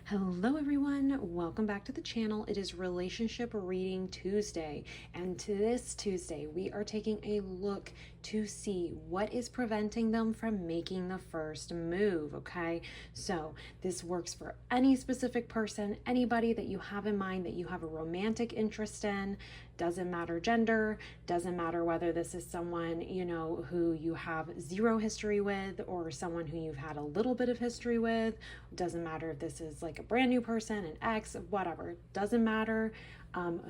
Hello everyone, welcome back to the channel. It is Relationship Reading Tuesday, and this Tuesday we are taking a look to see what is preventing them from making the first move, okay? So this works for any specific person, anybody that you have in mind that you have a romantic interest in. Doesn't matter gender, doesn't matter whether this is someone, who you have zero history with or someone who you've had a little bit of history with. Doesn't matter if this is like a brand new person, an ex, whatever. Doesn't matter.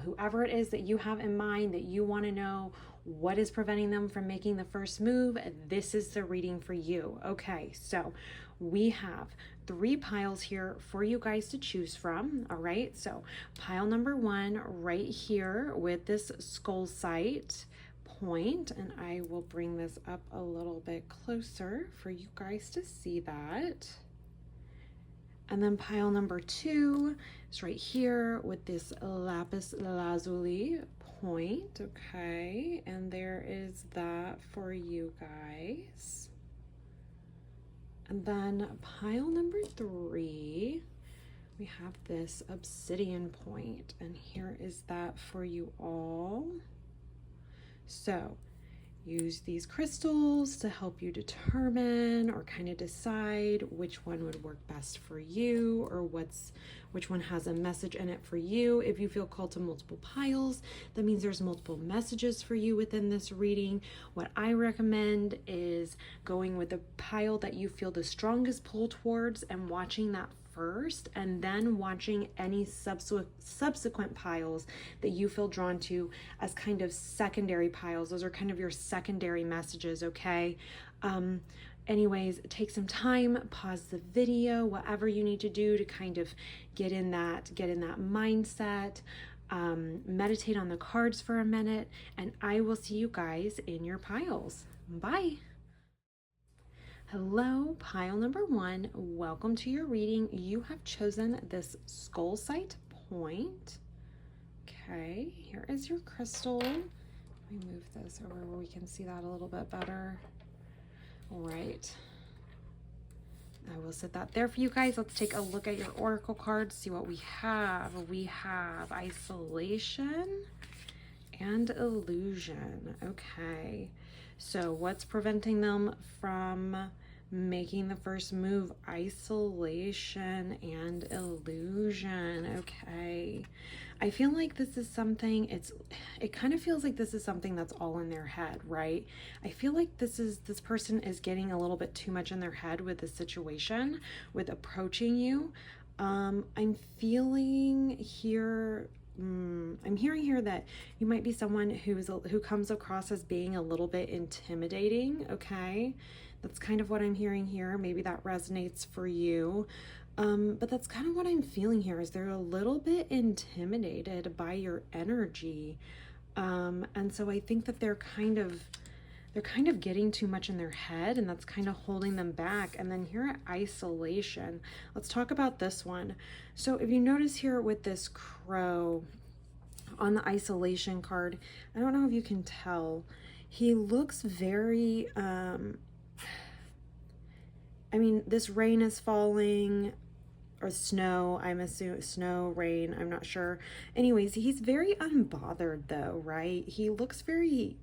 Whoever it is that you have in mind that you want to know what is preventing them from making the first move, this is the reading for you. Okay, so we have 3 piles here for you guys to choose from. All right, so pile number 1 right here with this skull sight point, and I will bring this up a little bit closer for you guys to see that. And then pile number 2 is right here with this lapis lazuli point. Okay, and there is that for you guys. And then pile number 3, we have this obsidian point, and here is that for you all. So use these crystals to help you determine or kind of decide which one would work best for you, or which one has a message in it for you. If you feel called to multiple piles, that means there's multiple messages for you within this reading. What I recommend is going with the pile that you feel the strongest pull towards and watching that first, and then watching any subsequent piles that you feel drawn to as kind of secondary piles. Those are kind of your secondary messages, okay? Anyways, take some time, pause the video, whatever you need to do to kind of get in that mindset. Meditate on the cards for a minute, and I will see you guys in your piles. Bye. Hello, pile number 1. Welcome to your reading. You have chosen this skull sight point. Okay, here is your crystal. Let me move this over where we can see that a little bit better. All right. I will set that there for you guys. Let's take a look at your oracle cards, see what we have. We have isolation and illusion. Okay. So what's preventing them from making the first move? Isolation and illusion. Okay. I feel like this is something, it kind of feels like this is something that's all in their head, right? I feel like this person is getting a little bit too much in their head with the situation, with approaching you. I'm feeling here, I'm hearing here that you might be someone who comes across as being a little bit intimidating, okay? That's kind of what I'm hearing here. Maybe that resonates for you. But that's kind of what I'm feeling here, is they're a little bit intimidated by your energy. And so I think that they're kind of getting too much in their head, and that's kind of holding them back. And then here at isolation, let's talk about this one. So if you notice here with this crow on the isolation card, I don't know if you can tell, he looks very, this rain is falling, or snow, I'm assuming snow, rain, I'm not sure. Anyways, he's very unbothered though, right? He looks very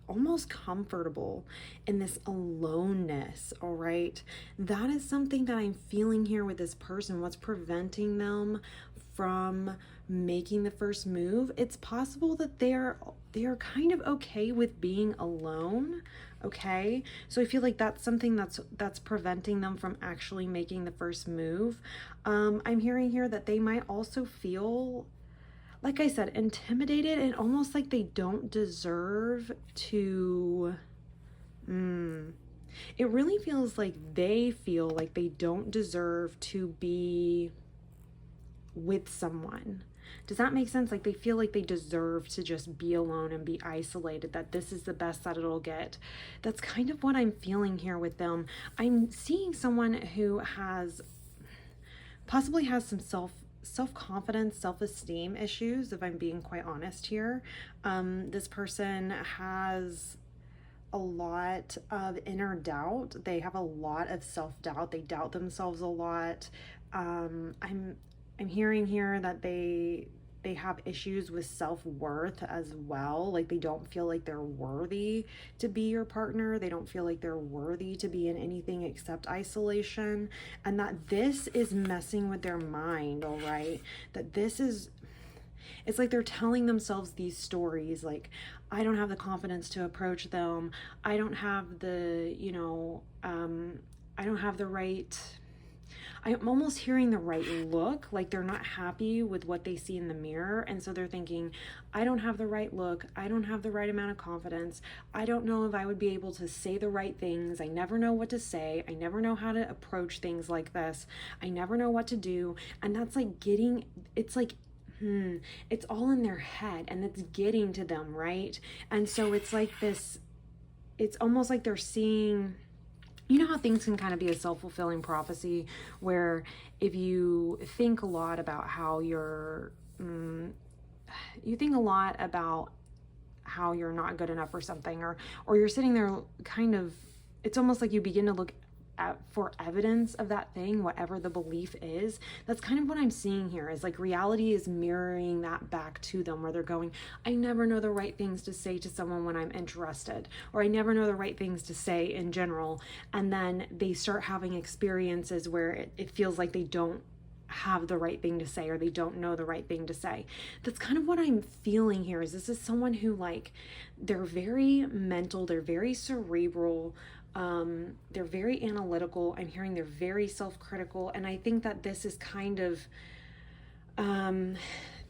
almost comfortable in this aloneness. All right, that is something that I'm feeling here with this person. What's preventing them from making the first move? It's possible that they're kind of okay with being alone. Okay, so I feel like that's something that's preventing them from actually making the first move. I'm hearing here that they might also feel, like I said, intimidated and almost like they don't deserve to, it really feels like they feel like they don't deserve to be with someone. Does that make sense? Like they feel like they deserve to just be alone and be isolated, that this is the best that it'll get. That's kind of what I'm feeling here with them. I'm seeing someone who possibly has some self-confidence, self-esteem issues, if I'm being quite honest here. This person has a lot of inner doubt. They have a lot of self-doubt. They doubt themselves a lot. I'm hearing here that they have issues with self-worth as well. Like they don't feel like they're worthy to be your partner. They don't feel like they're worthy to be in anything except isolation. And that this is messing with their mind, all right? That this is, it's like they're telling themselves these stories like, I don't have the confidence to approach them. I don't have the, I don't have the right, I'm almost hearing the right look, like they're not happy with what they see in the mirror. And so they're thinking, I don't have the right look. I don't have the right amount of confidence. I don't know if I would be able to say the right things. I never know what to say. I never know how to approach things like this. I never know what to do. And that's like it's like, it's all in their head and it's getting to them, right? And so it's like this, it's almost like they're seeing, you know how things can kind of be a self-fulfilling prophecy where if you think a lot about how you think a lot about how you're not good enough or something, or you're sitting there kind of, it's almost like you begin to look for evidence of that thing, whatever the belief is. That's kind of what I'm seeing here, is like reality is mirroring that back to them, where they're going, I never know the right things to say to someone when I'm interested, or I never know the right things to say in general. And then they start having experiences where it feels like they don't have the right thing to say, or they don't know the right thing to say. That's kind of what I'm feeling here. Is this is someone who, like, they're very mental, they're very cerebral, they're very analytical. I'm hearing they're very self-critical, and I think that this is kind of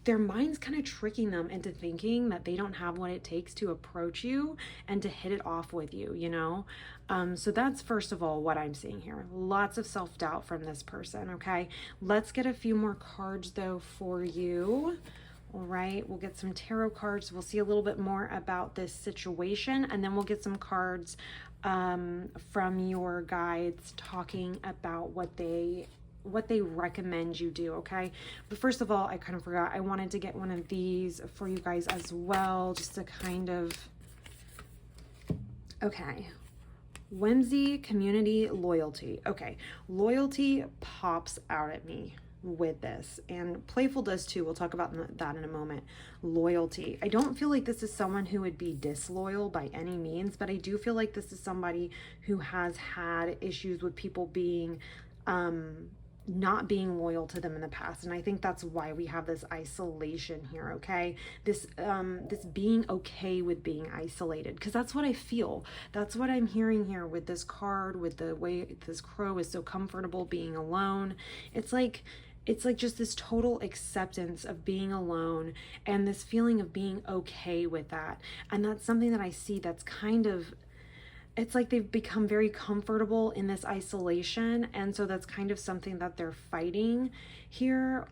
their mind's kind of tricking them into thinking that they don't have what it takes to approach you and to hit it off with you, you know? So that's first of all what I'm seeing here. Lots of self-doubt from this person, okay? Let's get a few more cards though for you. All right, we'll get some tarot cards. We'll see a little bit more about this situation, and then we'll get some cards from your guides talking about what they recommend you do, okay? But first of all, I kind of forgot, I wanted to get one of these for you guys as well, just to kind of, okay. Whimsy, community, loyalty. Okay, loyalty pops out at me with this, and playful does too. We'll talk about that in a moment. Loyalty. I don't feel like this is someone who would be disloyal by any means, but I do feel like this is somebody who has had issues with people being not being loyal to them in the past. And I think that's why we have this isolation here, okay? This being okay with being isolated, because that's what I feel. That's what I'm hearing here with this card, with the way this crow is so comfortable being alone. It's like just this total acceptance of being alone and this feeling of being okay with that. And that's something that I see that's kind of, it's like they've become very comfortable in this isolation, and so that's kind of something that they're fighting here.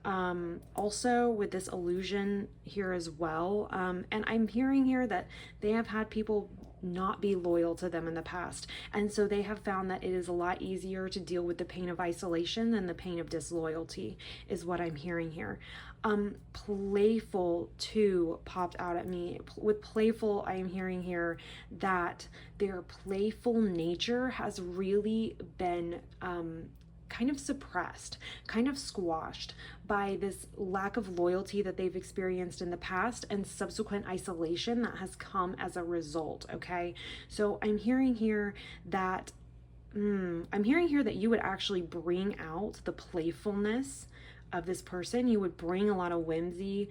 Also with this illusion here as well, and I'm hearing here that they have had people not be loyal to them in the past, and so they have found that it is a lot easier to deal with the pain of isolation than the pain of disloyalty, is what I'm hearing here. Playful too popped out at me. With playful, I am hearing here that their playful nature has really been kind of suppressed, kind of squashed by this lack of loyalty that they've experienced in the past and subsequent isolation that has come as a result, okay? So I'm hearing here that you would actually bring out the playfulness of this person. You would bring a lot of whimsy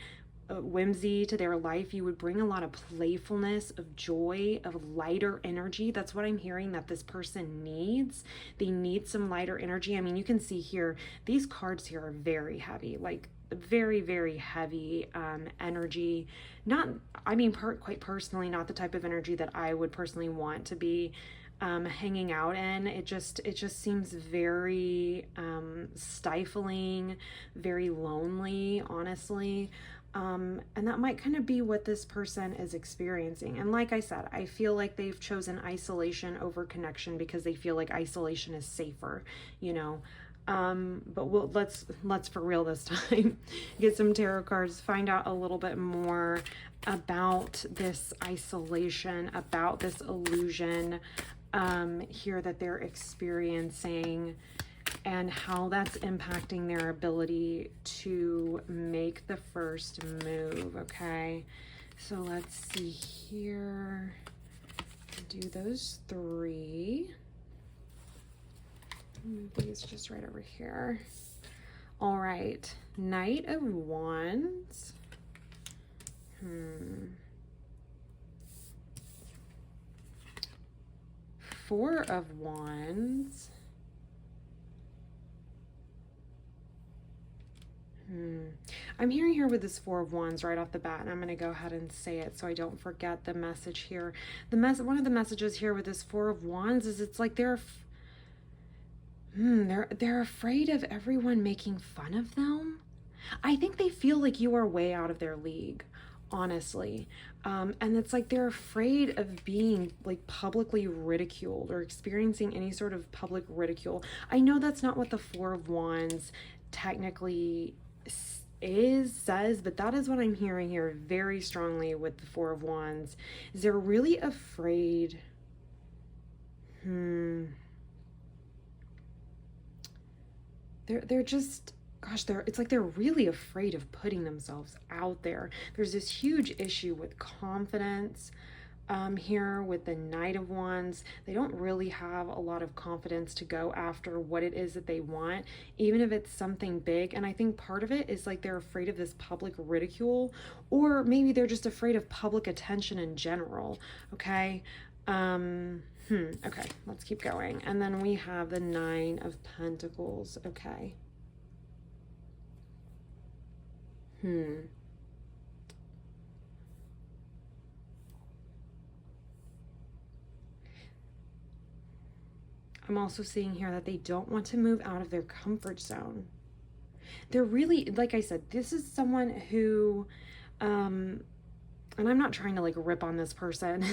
to their life. You would bring a lot of playfulness, of joy, of lighter energy. That's what I'm hearing that this person needs. They need some lighter energy. I mean, you can see here, these cards here are very heavy, like very, very heavy energy. Quite personally, not the type of energy that I would personally want to be hanging out in. It just seems very stifling, very lonely, honestly. And that might kind of be what this person is experiencing. And like I said, I feel like they've chosen isolation over connection because they feel like isolation is safer, you know. But let's for real this time get some tarot cards, find out a little bit more about this isolation, about this illusion here that they're experiencing, and how that's impacting their ability to make the first move, okay? So let's see here. Do those three. Move these just right over here. All right, Knight of Wands. Four of Wands. I'm hearing here with this Four of Wands right off the bat, and I'm going to go ahead and say it so I don't forget the message here. One of the messages here with this Four of Wands is it's like they're afraid of everyone making fun of them. I think they feel like you are way out of their league, honestly. And it's like they're afraid of being like publicly ridiculed or experiencing any sort of public ridicule. I know that's not what the Four of Wands technically says, but that is what I'm hearing here very strongly with the Four of Wands. Is they're really afraid. They're just, gosh, it's like they're really afraid of putting themselves out there. There's this huge issue with confidence here with the Knight of Wands. They don't really have a lot of confidence to go after what it is that they want, even if it's something big. And I think part of it is like they're afraid of this public ridicule, or maybe they're just afraid of public attention in general, okay? Okay, let's keep going. And then we have the Nine of Pentacles, okay. I'm also seeing here that they don't want to move out of their comfort zone. They're really, like I said, this is someone who, and I'm not trying to like rip on this person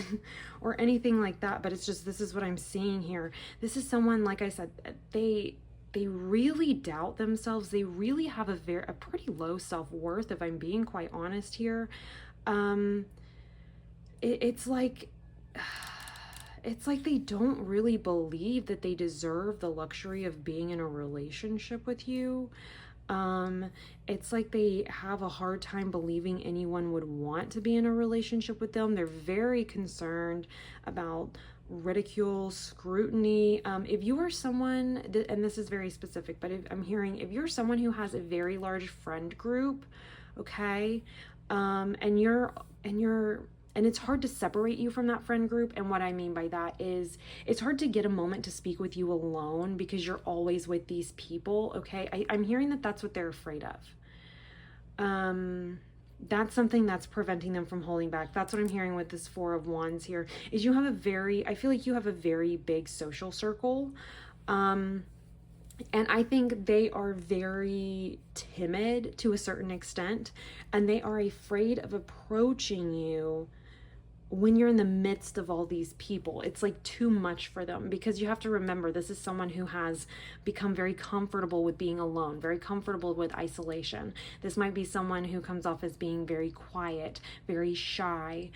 or anything like that, but it's just, this is what I'm seeing here. This is someone, like I said, they really doubt themselves. They really have a pretty low self-worth, if I'm being quite honest here. It's like they don't really believe that they deserve the luxury of being in a relationship with you. It's like they have a hard time believing anyone would want to be in a relationship with them. They're very concerned about ridicule, scrutiny. If you are someone, and this is very specific, but if you're someone who has a very large friend group, okay, and it's hard to separate you from that friend group. And what I mean by that is it's hard to get a moment to speak with you alone because you're always with these people, okay? I'm hearing that that's what they're afraid of. That's something that's preventing them from holding back. That's what I'm hearing with this Four of Wands here, is I feel like you have a very big social circle. And I think they are very timid to a certain extent, and they are afraid of approaching you when you're in the midst of all these people. It's like too much for them, because you have to remember, this is someone who has become very comfortable with being alone, very comfortable with isolation. This might be someone who comes off as being very quiet, very shy,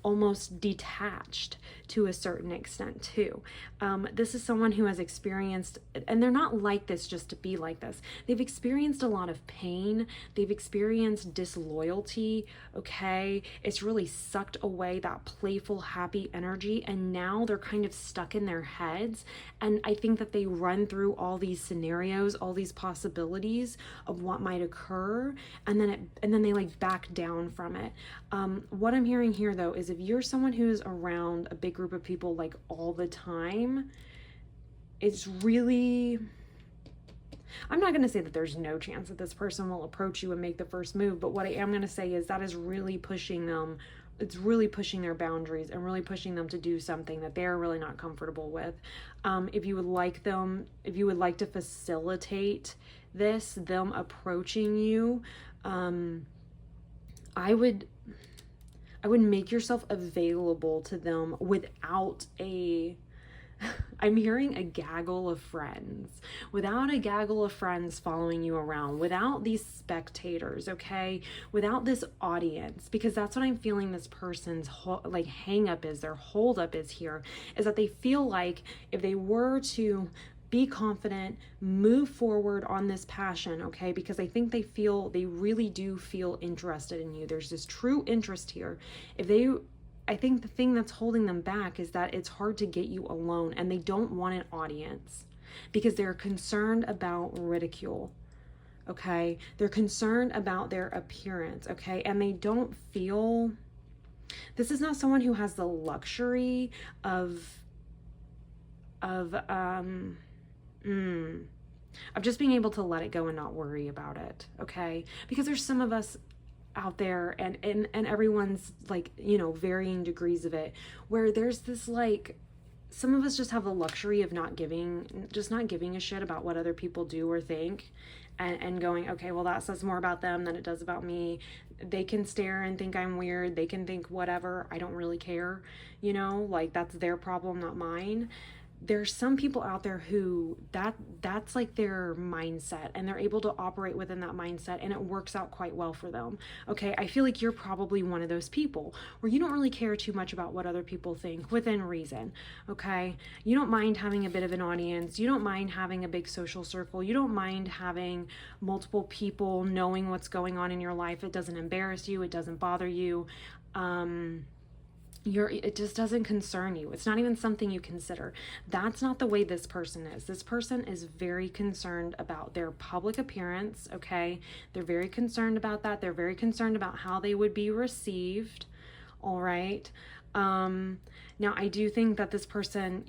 almost detached to a certain extent too. This is someone who has experienced, and they're not like this just to be like this. They've experienced a lot of pain. They've experienced disloyalty, okay? It's really sucked away that playful, happy energy, and now they're kind of stuck in their heads. And I think that they run through all these scenarios, all these possibilities of what might occur, and then they like back down from it. What I'm hearing here though is if you're someone who's around a big group of people like all the time, it's really, I'm not going to say that there's no chance that this person will approach you and make the first move, but what I am going to say is that is really pushing them. It's really pushing their boundaries and really pushing them to do something that they're really not comfortable with. If you would like to facilitate them approaching you, I would make yourself available to them without I'm hearing a gaggle of friends, without a gaggle of friends following you around, without these spectators, okay, without this audience, because that's what I'm feeling this person's hang up is, their hold up is here, is that they feel like if they were to be confident, move forward on this passion, okay? Because I think they really do feel interested in you. There's this true interest here. I think the thing that's holding them back is that it's hard to get you alone, and they don't want an audience because they're concerned about ridicule, okay? They're concerned about their appearance, okay? And they don't feel, this is not someone who has the luxury of just being able to let it go and not worry about it, okay? Because there's some of us out there, and everyone's like, varying degrees of it, where there's this like, some of us just have the luxury of not giving a shit about what other people do or think, and going, okay, well, that says more about them than it does about me. They can stare and think I'm weird. They can think whatever. I don't really care. Like, that's their problem, not mine. There's some people out there who that's like their mindset, and they're able to operate within that mindset, and it works out quite well for them. Okay, I feel like you're probably one of those people where you don't really care too much about what other people think within reason. Okay, you don't mind having a bit of an audience, you don't mind having a big social circle, you don't mind having multiple people knowing what's going on in your life. It doesn't embarrass you, it doesn't bother you. It just doesn't concern you. It's not even something you consider. That's not the way this person is. This person is very concerned about their public appearance, okay? They're very concerned about that. They're very concerned about how they would be received, all right? Now, I do think that this person,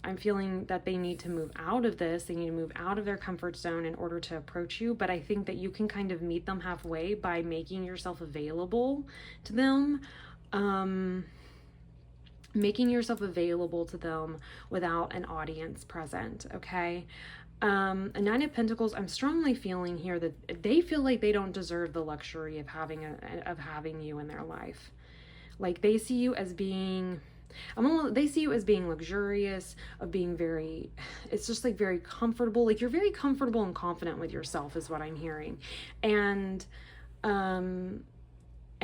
I'm feeling that they need to move out of this. They need to move out of their comfort zone in order to approach you, but I think that you can kind of meet them halfway by making yourself available to them. Making yourself available to them without an audience present, okay? A Nine of Pentacles, I'm strongly feeling here that they feel like they don't deserve the luxury of having you in their life. Like, they see you as being, they see you as being luxurious, of being very, it's just like very comfortable. Like, you're very comfortable and confident with yourself is what I'm hearing. And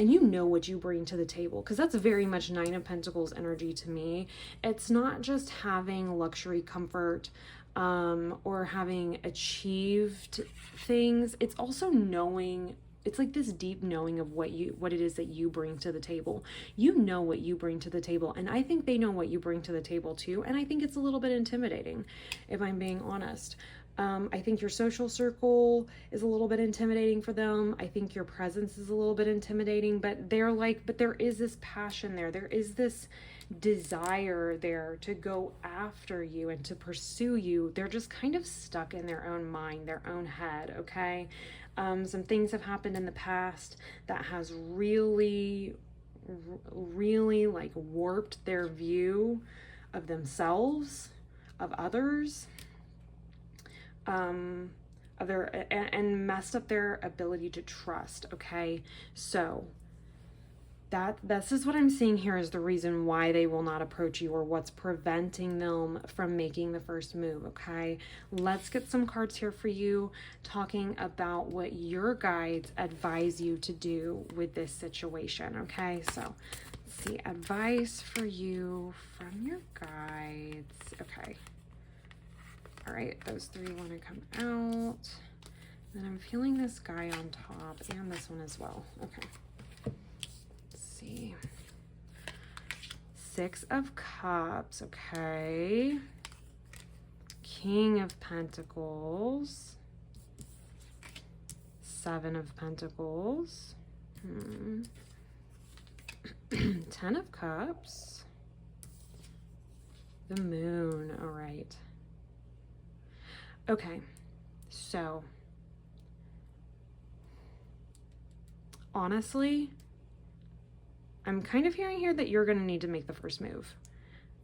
you know what you bring to the table, because that's very much Nine of Pentacles energy to me. It's not just having luxury comfort or having achieved things. It's also knowing, it's like this deep knowing of what it is that you bring to the table. You know what you bring to the table, and I think they know what you bring to the table too, and I think it's a little bit intimidating, if I'm being honest. I think your social circle is a little bit intimidating for them. I think your presence is a little bit intimidating, but there is this passion there. There is this desire there to go after you and to pursue you. They're just kind of stuck in their own mind, their own head, okay? Some things have happened in the past that has really like warped their view of themselves, of others, and messed up their ability to trust, okay? So this is what I'm seeing here is the reason why they will not approach you, or what's preventing them from making the first move, okay? Let's get some cards here for you, talking about what your guides advise you to do with this situation, okay? So let's see, advice for you from your guides, okay? All right, those three want to come out. Then I'm feeling this guy on top and this one as well. Okay. Let's see. Six of Cups. Okay. King of Pentacles. Seven of Pentacles. 10 of Cups. The Moon. All right. Okay, so honestly, I'm kind of hearing here that you're going to need to make the first move.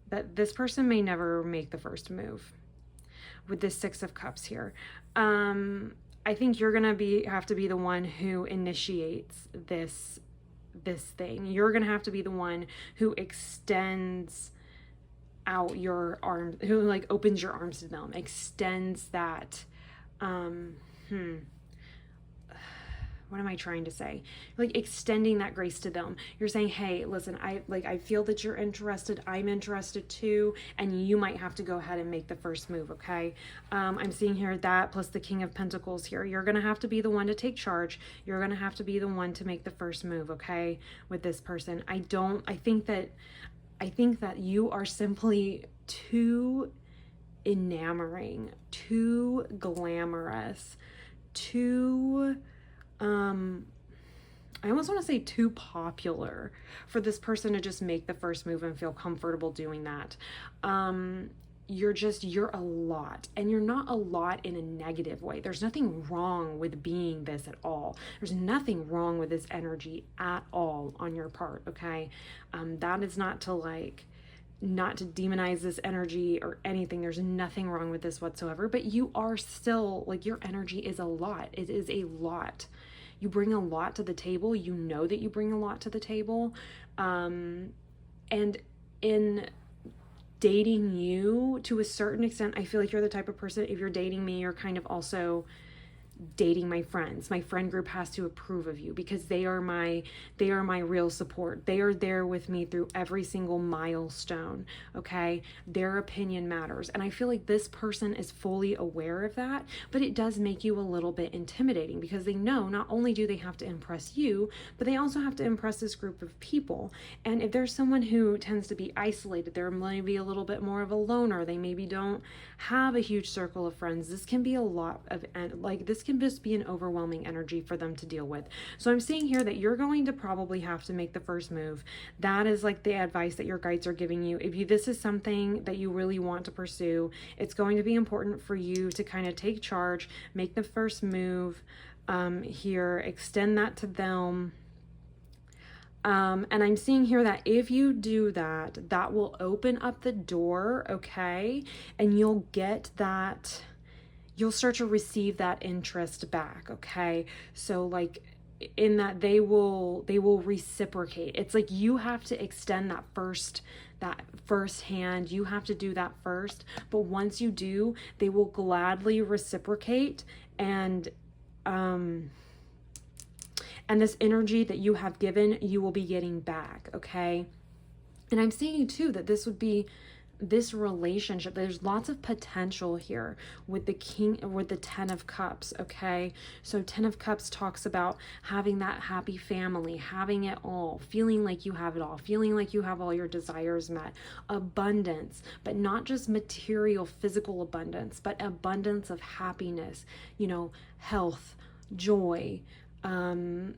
That this person may never make the first move with this Six of Cups here. I think you're going to have to be the one who initiates this thing. You're going to have to be the one who extends out your arms, who like opens your arms to them, extends that what am I trying to say? Like extending that grace to them. You're saying, hey, listen, I feel that you're interested. I'm interested too. And you might have to go ahead and make the first move. Okay. I'm seeing here that plus the King of Pentacles here. You're going to have to be the one to take charge. You're going to have to be the one to make the first move. Okay. With this person. I think that you are simply too enamoring, too glamorous, too I almost want to say too popular for this person to just make the first move and feel comfortable doing that. You're a lot, and you're not a lot in a negative way. There's nothing wrong with being this at all. There's nothing wrong with this energy at all on your part. Okay. That is not to demonize this energy or anything. There's nothing wrong with this whatsoever, but you are still like, your energy is a lot. It is a lot. You bring a lot to the table. You know that you bring a lot to the table. And in dating you, to a certain extent, I feel like you're the type of person, if you're dating me, you're kind of also dating my friends. My friend group has to approve of you because they are my real support. They are there with me through every single milestone. Okay. Their opinion matters. And I feel like this person is fully aware of that, but it does make you a little bit intimidating because they know not only do they have to impress you, but they also have to impress this group of people. And if there's someone who tends to be isolated, they're maybe a little bit more of a loner, they maybe don't have a huge circle of friends, this can be a lot of, this can just be an overwhelming energy for them to deal with. So I'm seeing here that you're going to probably have to make the first move. That is like the advice that your guides are giving you. If this is something that you really want to pursue, it's going to be important for you to kind of take charge, make the first move here, extend that to them. And I'm seeing here that if you do that, that will open up the door, okay? And you'll get that, you'll start to receive that interest back, okay? So like in that they will reciprocate. It's like you have to extend that first hand. You have to do that first. But once you do, they will gladly reciprocate, and this energy that you have given, you will be getting back, okay? And I'm seeing too that this relationship, there's lots of potential here with the with the 10 of Cups, okay? So 10 of Cups talks about having that happy family, having it all, feeling like you have it all, feeling like you have all your desires met, abundance, but not just material, physical abundance, but abundance of happiness, health, joy,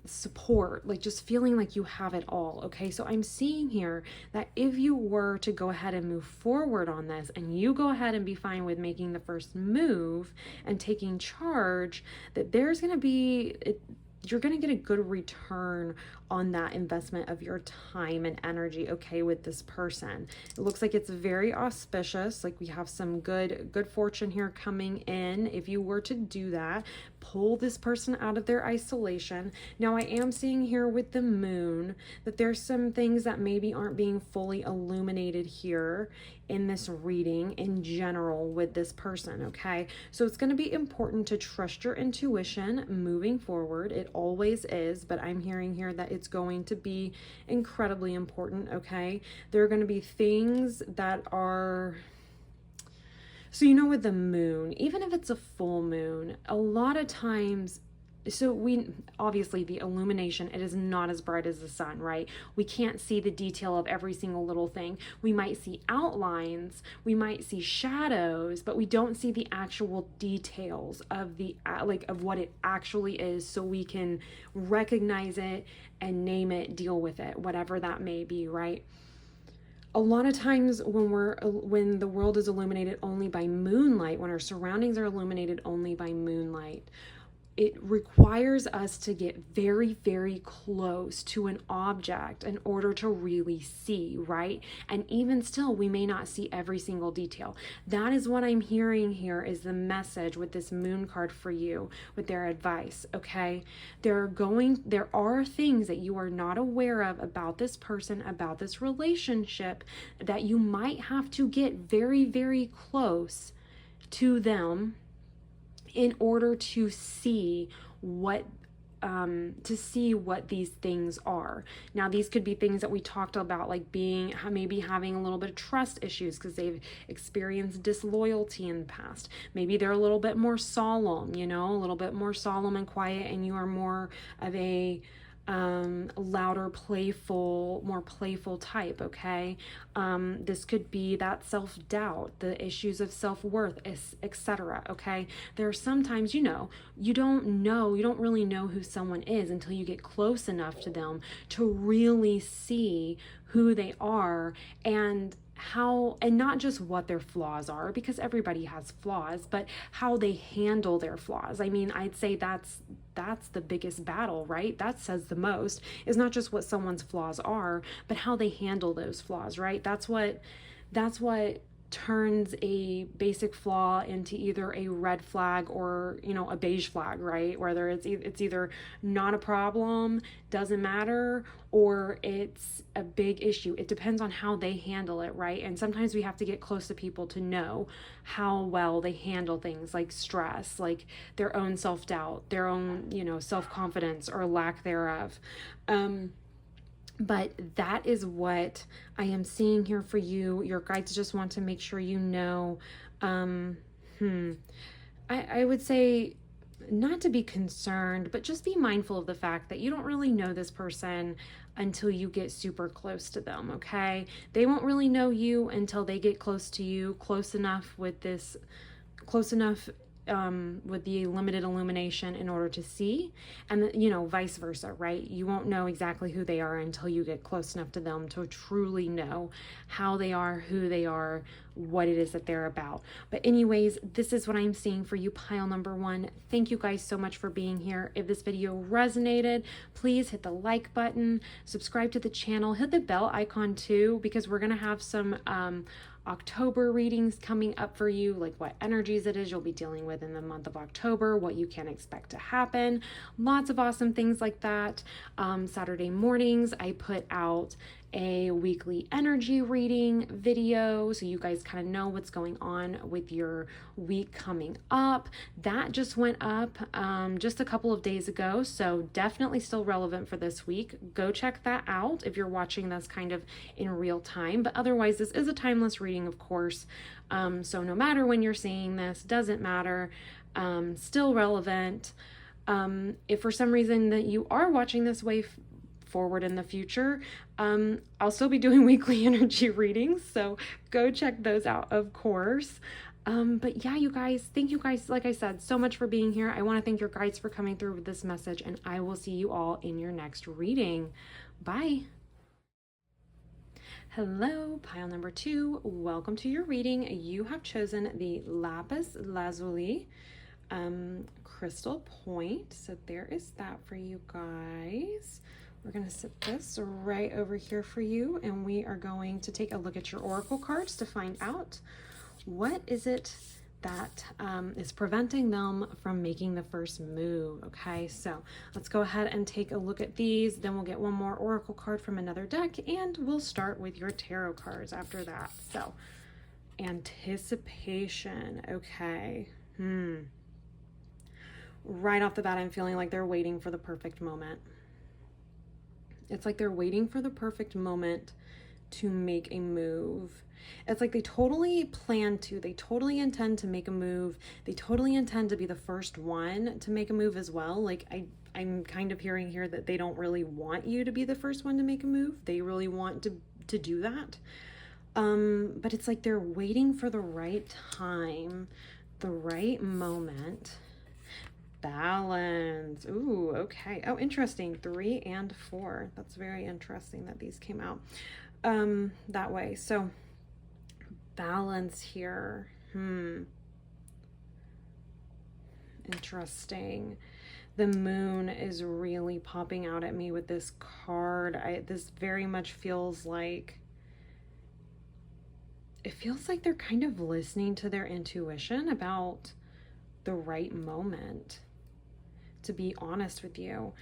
support, like just feeling like you have it all. Okay. So I'm seeing here that if you were to go ahead and move forward on this, and you go ahead and be fine with making the first move and taking charge, that there's going to be, you're going to get a good return on that investment of your time and energy, okay, with this person. It looks like it's very auspicious. Like we have some good fortune here coming in. If you were to do that, pull this person out of their isolation. Now I am seeing here with the moon that there's some things that maybe aren't being fully illuminated here in this reading in general with this person, okay? So it's going to be important to trust your intuition moving forward. It always is, but I'm hearing here that it's going to be incredibly important, okay? There are going to be things that are... So with the moon, even if it's a full moon, a lot of times, so obviously the illumination, it is not as bright as the sun, right? We can't see the detail of every single little thing. We might see outlines, we might see shadows, but we don't see the actual details of of what it actually is, so we can recognize it and name it, deal with it, whatever that may be, right? A lot of times when the world is illuminated only by moonlight, when our surroundings are illuminated only by moonlight, it requires us to get very, very close to an object in order to really see, right? And even still, we may not see every single detail. That is what I'm hearing here is the message with this moon card for you, with their advice, okay? There are things that you are not aware of about this person, about this relationship, that you might have to get very, very close to them in order to see what to see what these things are. Now, these could be things that we talked about, like maybe having a little bit of trust issues because they've experienced disloyalty in the past. Maybe they're a little bit more solemn, a little bit more solemn and quiet, and you are more of a louder, more playful type, okay? This could be that self-doubt, the issues of self-worth, etc., okay? There are sometimes, you don't really know who someone is until you get close enough to them to really see who they are and not just what their flaws are, because everybody has flaws, but how they handle their flaws. I mean, I'd say that's the biggest battle, right? That says the most, is not just what someone's flaws are, but how they handle those flaws, right? That's what turns a basic flaw into either a red flag or a beige flag, right? Whether it's either not a problem, doesn't matter, or it's a big issue. It depends on how they handle it, right? And sometimes we have to get close to people to know how well they handle things like stress, like their own self-doubt, their own self-confidence or lack thereof. But that is what I am seeing here for you. Your guides just want to make sure I would say not to be concerned, but just be mindful of the fact that you don't really know this person until you get super close to them, okay? They won't really know you until they get close to you, close enough with the limited illumination in order to see, and vice versa, right? You won't know exactly who they are until you get close enough to them to truly know how they are, who they are, what it is that they're about. But anyways, this is what I'm seeing for you, pile number 1. Thank you guys so much for being here. If this video resonated, please hit the like button, subscribe to the channel, hit the bell icon too, because we're gonna have some October readings coming up for you, like what energies it is you'll be dealing with in the month of October, what you can expect to happen, lots of awesome things like that. Saturday mornings, I put out a weekly energy reading video so you guys kind of know what's going on with your week coming up. That just went up just a couple of days ago, so definitely still relevant for this week. Go check that out if you're watching this kind of in real time, but otherwise this is a timeless reading, of course, so no matter when you're seeing this, doesn't matter, still relevant. If for some reason that you are watching this way forward in the future, I'll still be doing weekly energy readings, so go check those out, of course. But yeah, you guys, thank you guys, like I said, so much for being here. I want to thank your guides for coming through with this message, and I will see you all in your next reading. Bye. Hello, pile number 2. Welcome to your reading. You have chosen the Lapis Lazuli crystal point, so there is that for you guys. We're going to set this right over here for you, and we are going to take a look at your oracle cards to find out what is it that is preventing them from making the first move. Okay, so let's go ahead and take a look at these, then we'll get one more oracle card from another deck, and we'll start with your tarot cards after that. So, anticipation. Okay. Right off the bat, I'm feeling like they're waiting for the perfect moment. It's like they're waiting for the perfect moment to make a move. It's like they totally plan to, they totally intend to make a move. They totally intend to be the first one to make a move as well. Like I'm kind of hearing here that they don't really want you to be the first one to make a move. They really want to do that. But it's like they're waiting for the right time, the right moment. Balance. Ooh, okay. Oh, interesting. 3 and 4. That's very interesting that these came out that way. So balance here. Interesting. The moon is really popping out at me with this card. This very much feels like, it feels like they're kind of listening to their intuition about the right moment, to be honest with you.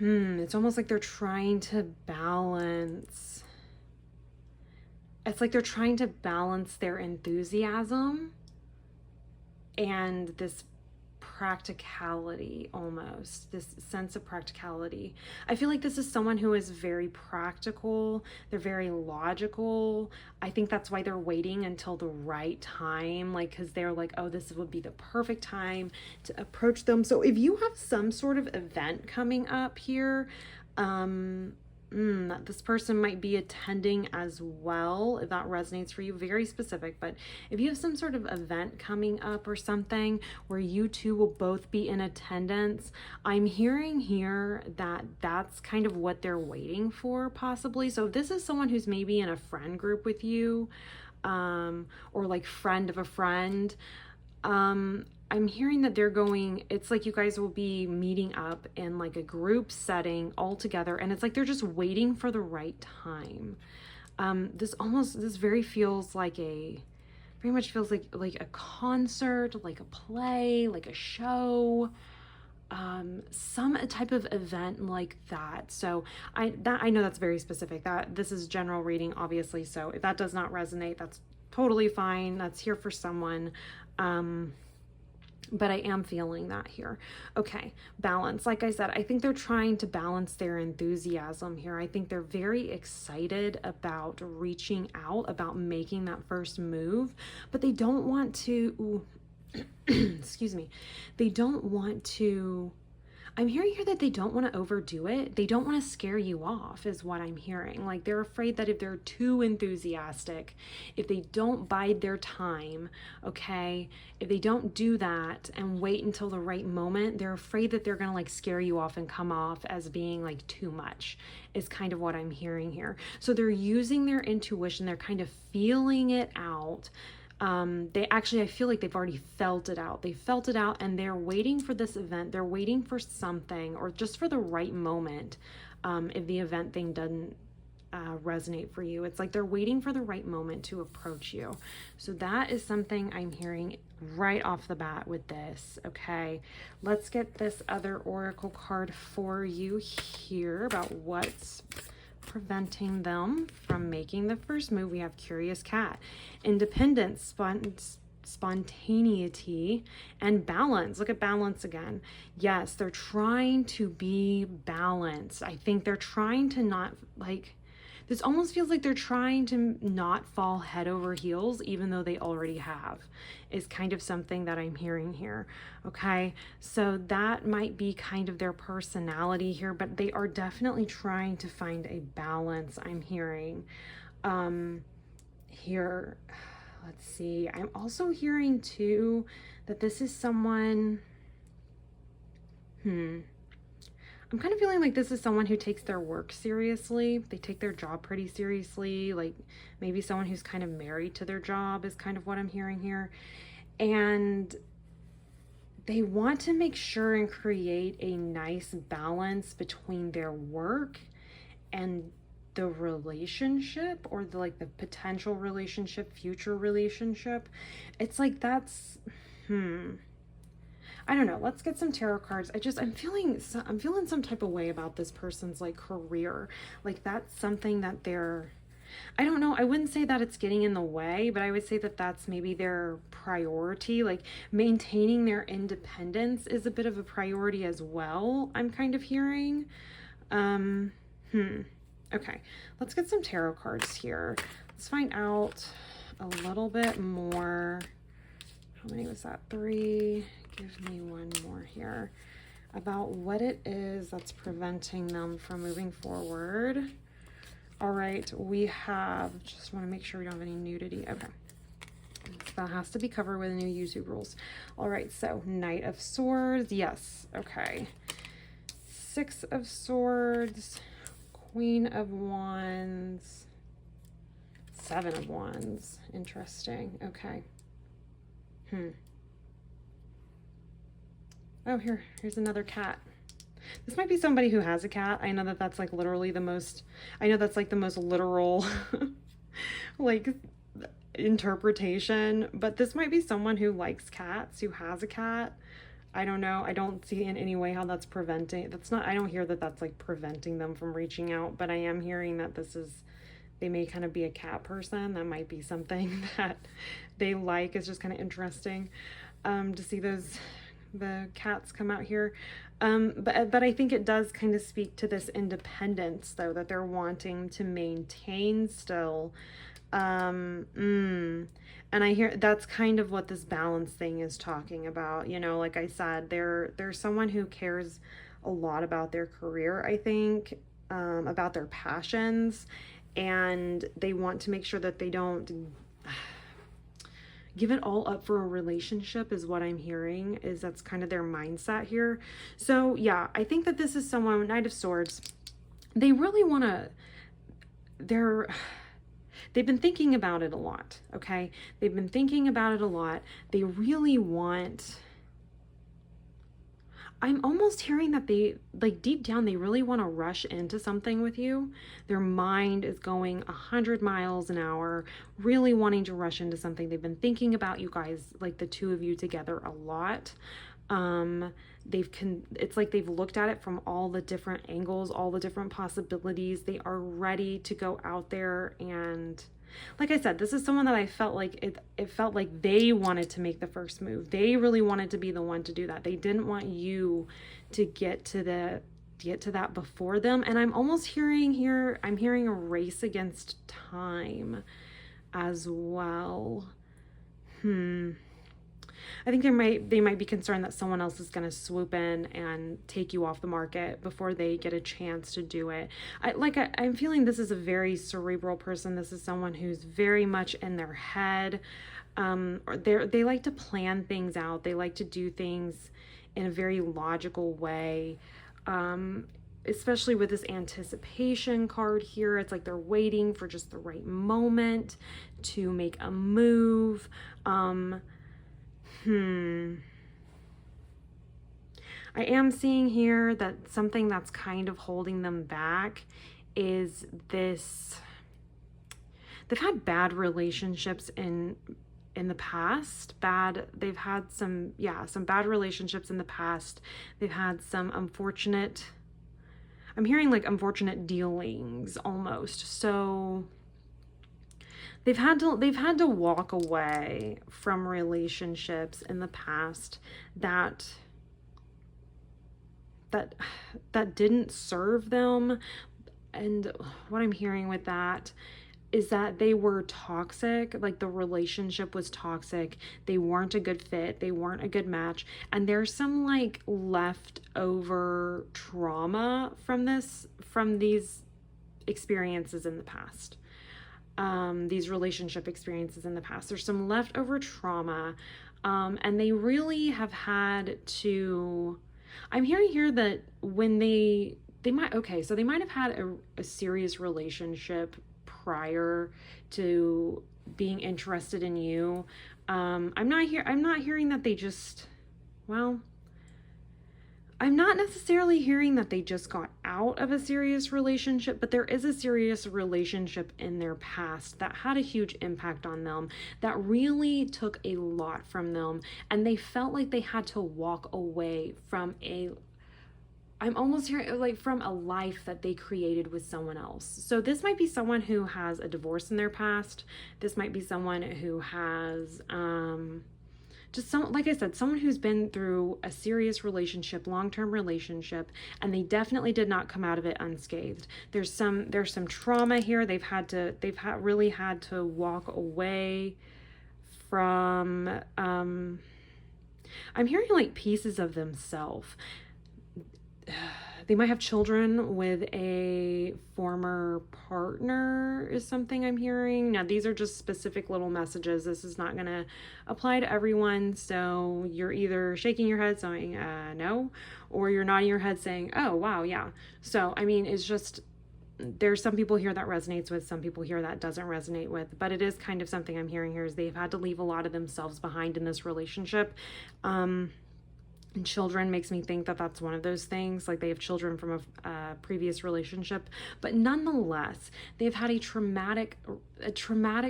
It's almost like they're trying to balance. It's like they're trying to balance their enthusiasm and this practicality, almost this sense of practicality. I feel like this is someone who is very practical. They're very logical. I think that's why they're waiting until the right time, like, because they're like, oh, this would be the perfect time to approach them. So if you have some sort of event coming up here, that this person might be attending as well, if that resonates for you, very specific. But if you have some sort of event coming up or something where you two will both be in attendance, I'm hearing here that that's kind of what they're waiting for, possibly. So if this is someone who's maybe in a friend group with you, or like friend of a friend, I'm hearing that they're going, it's like you guys will be meeting up in like a group setting all together, and it's like they're just waiting for the right time. This very much feels like a concert, like a play, like a show, some type of event like that. So I know that's very specific. That this is general reading, obviously. So if that does not resonate, that's totally fine. That's here for someone. But I am feeling that here. Okay, balance. Like I said, I think they're trying to balance their enthusiasm here. I think they're very excited about reaching out, about making that first move, but they don't want to, excuse me, I'm hearing here that they don't want to overdo it. They don't want to scare you off, is what I'm hearing. Like they're afraid that if they're too enthusiastic, if they don't bide their time, okay, if they don't do that and wait until the right moment, they're afraid that they're going to like scare you off and come off as being like too much, is kind of what I'm hearing here. So they're using their intuition. They're kind of feeling it out. I feel like they've already felt it out. They felt it out and they're waiting for this event. They're waiting for something, or just for the right moment. If the event thing doesn't resonate for you, it's like they're waiting for the right moment to approach you. So that is something I'm hearing right off the bat with this. Okay, let's get this other oracle card for you here about what's preventing them from making the first move. We have Curious Cat, independence, spontaneity, and balance. Look at balance again. Yes, they're trying to be balanced. I think they're trying to not, like, this almost feels like they're trying to not fall head over heels, even though they already have, is kind of something that I'm hearing here. Okay, so that might be kind of their personality here, but they are definitely trying to find a balance, I'm hearing. Here, let's see. I'm also hearing too that this is someone, I'm kind of feeling like this is someone who takes their work seriously. They take their job pretty seriously. Like maybe someone who's kind of married to their job is kind of what I'm hearing here. And they want to make sure and create a nice balance between their work and the relationship, or the potential relationship, future relationship. It's like that's, I don't know. Let's get some tarot cards. I'm feeling some type of way about this person's like career. Like that's something that I don't know. I wouldn't say that it's getting in the way, but I would say that that's maybe their priority. Like maintaining their independence is a bit of a priority as well, I'm kind of hearing. Okay, let's get some tarot cards here. Let's find out a little bit more. How many was that? 3. Give me one more here about what it is that's preventing them from moving forward. All right, we have, just want to make sure we don't have any nudity. Okay, that has to be covered with new YouTube rules. All right, so Knight of Swords, yes, okay. 6 of Swords, Queen of Wands, 7 of Wands, interesting, okay. Oh, here's another cat. This might be somebody who has a cat. I know that that's like literally the most, I know that's like the most literal like interpretation, but this might be someone who likes cats, who has a cat. I don't know. I don't see in any way how that's I don't hear that that's like preventing them from reaching out, but I am hearing that they may kind of be a cat person. That might be something that they like. It's just kind of interesting to see those the cats come out here. But I think it does kind of speak to this independence, though, that they're wanting to maintain still. And I hear that's kind of what this balance thing is talking about. You know, like I said, they're someone who cares a lot about their career, I think, about their passions, and they want to make sure that they don't give it all up for a relationship, is what I'm hearing. Is that's kind of their mindset here. So yeah, I think that this is someone, Knight of Swords, they really want to, they've been thinking about it a lot, okay? They've been thinking about it a lot. They really want, I'm almost hearing that they, like deep down, they really want to rush into something with you. Their mind is going 100 miles an hour, really wanting to rush into something. They've been thinking about you guys, like the two of you together, a lot. It's like they've looked at it from all the different angles, all the different possibilities. They are ready to go out there, and like I said, this is someone that I felt like it felt like they wanted to make the first move. They really wanted to be the one to do that. They didn't want you to get to that before them. And I'm almost hearing here, I'm hearing a race against time as well. I think they might be concerned that someone else is going to swoop in and take you off the market before they get a chance to do it. I'm feeling this is a very cerebral person. This is someone who's very much in their head. Or they like to plan things out. They like to do things in a very logical way. Especially with this anticipation card here. It's like they're waiting for just the right moment to make a move. I am seeing here that something that's kind of holding them back is this. They've had bad relationships in the past. They've had some bad relationships in the past. They've had some unfortunate, I'm hearing like unfortunate dealings almost. So they've had to walk away from relationships in the past that didn't serve them. And what I'm hearing with that is that they were toxic, like the relationship was toxic. They weren't a good fit. They weren't a good match. And there's some like leftover trauma from these experiences in the past. These relationship experiences in the past. There's some leftover trauma, and they really have had to, I'm hearing here that when they might have had a serious relationship prior to being interested in you. I'm not hearing that they just, well, I'm not necessarily hearing that they just got out of a serious relationship, but there is a serious relationship in their past that had a huge impact on them, that really took a lot from them, and they felt like they had to walk away from I'm almost hearing like from a life that they created with someone else. So this might be someone who has a divorce in their past. This might be someone who has, like I said, someone who's been through a serious relationship, long-term relationship, and they definitely did not come out of it unscathed. There's some trauma here. They've really had to walk away from, I'm hearing like pieces of themselves. They might have children with a former partner is something I'm hearing. Now, these are just specific little messages. This is not going to apply to everyone. So you're either shaking your head saying, no, or you're nodding your head saying, oh, wow, yeah. So, I mean, it's just, there's some people here that resonates with, some people here that doesn't resonate with, but it is kind of something I'm hearing here is they've had to leave a lot of themselves behind in this relationship. And children makes me think that that's one of those things, like they have children from a previous relationship, but nonetheless, they've had a traumatic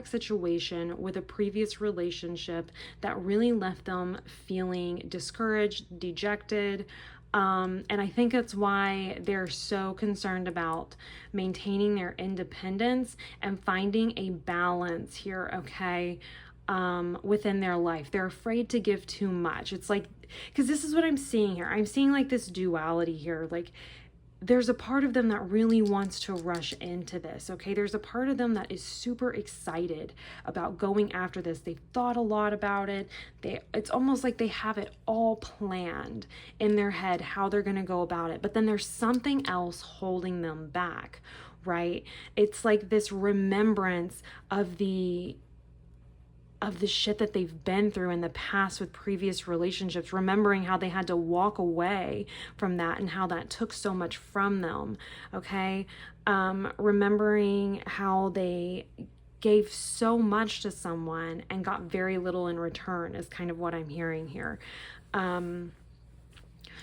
situation with a previous relationship that really left them feeling discouraged, dejected, and I think that's why they're so concerned about maintaining their independence and finding a balance here, okay, within their life. They're afraid to give too much. It's like because this is what I'm seeing here. I'm seeing like this duality here. Like, there's a part of them that really wants to rush into this, okay? There's a part of them that is super excited about going after this. They've thought a lot about it. It's almost like they have it all planned in their head, how they're going to go about it. But then there's something else holding them back, right? It's like this remembrance of the shit that they've been through in the past with previous relationships, remembering how they had to walk away from that and how that took so much from them, okay? Remembering how they gave so much to someone and got very little in return is kind of what I'm hearing here.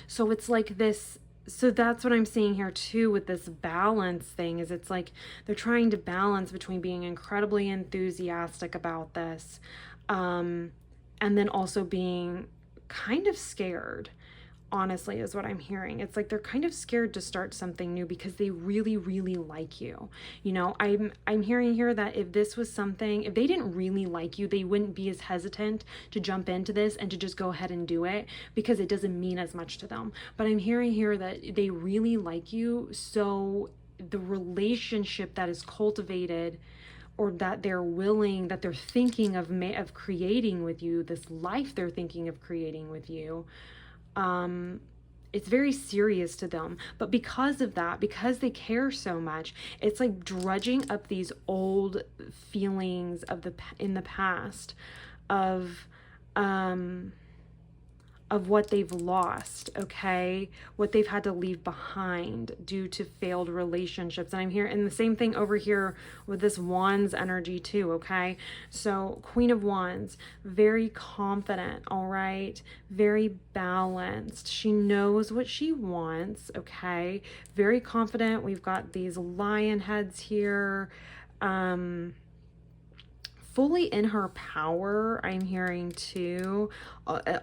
So it's like this. So that's what I'm seeing here too with this balance thing, is it's like they're trying to balance between being incredibly enthusiastic about this, and then also being kind of scared, honestly, is what I'm hearing. It's like they're kind of scared to start something new because they really, really like you. You know, I'm hearing here that if this was something, if they didn't really like you, they wouldn't be as hesitant to jump into this and to just go ahead and do it because it doesn't mean as much to them. But I'm hearing here that they really like you, so the relationship that is cultivated, or that they're willing, that they're thinking of creating with you, this life they're thinking of creating with you, it's very serious to them. But because of that, because they care so much, it's like drudging up these old feelings in the past of what they've lost, okay? What they've had to leave behind due to failed relationships. And I'm here, and the same thing over here with this Wands energy too, okay? So Queen of Wands, very confident, all right? Very balanced. She knows what she wants, okay? Very confident. We've got these lion heads here. Fully in her power, I'm hearing too.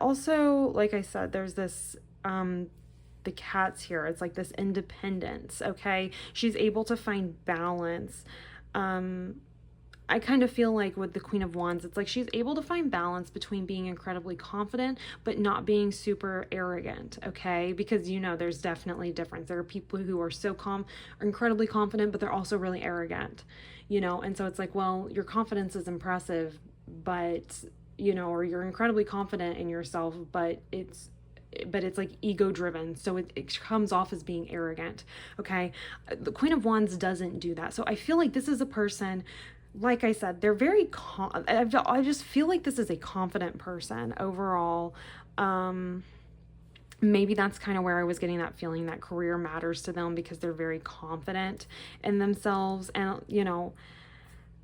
Also, like I said, there's this, the cats here. It's like this independence, okay? She's able to find balance. I kind of feel like with the Queen of Wands, it's like she's able to find balance between being incredibly confident, but not being super arrogant, okay? Because, you know, there's definitely a difference. There are people who are incredibly confident, but they're also really arrogant, you know? And so it's like, well, your confidence is impressive, but, you know, or you're incredibly confident in yourself, but it's like ego driven. So it comes off as being arrogant. Okay. The Queen of Wands doesn't do that. So I feel like this is a person, like I said, they're very, I just feel like this is a confident person overall. Maybe that's kind of where I was getting that feeling that career matters to them because they're very confident in themselves, and, you know,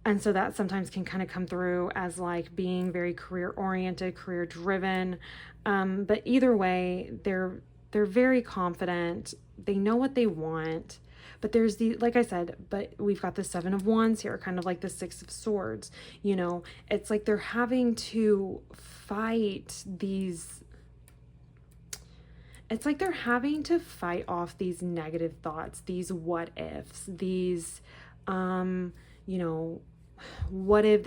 and so that sometimes can kind of come through as like being very career oriented, career driven. But either way, they're very confident. They know what they want. But there's like I said, but we've got the Seven of Wands here, kind of like the Six of Swords. You know, it's like they're having to fight these. It's like they're having to fight off these negative thoughts, these what ifs, these, you know, what if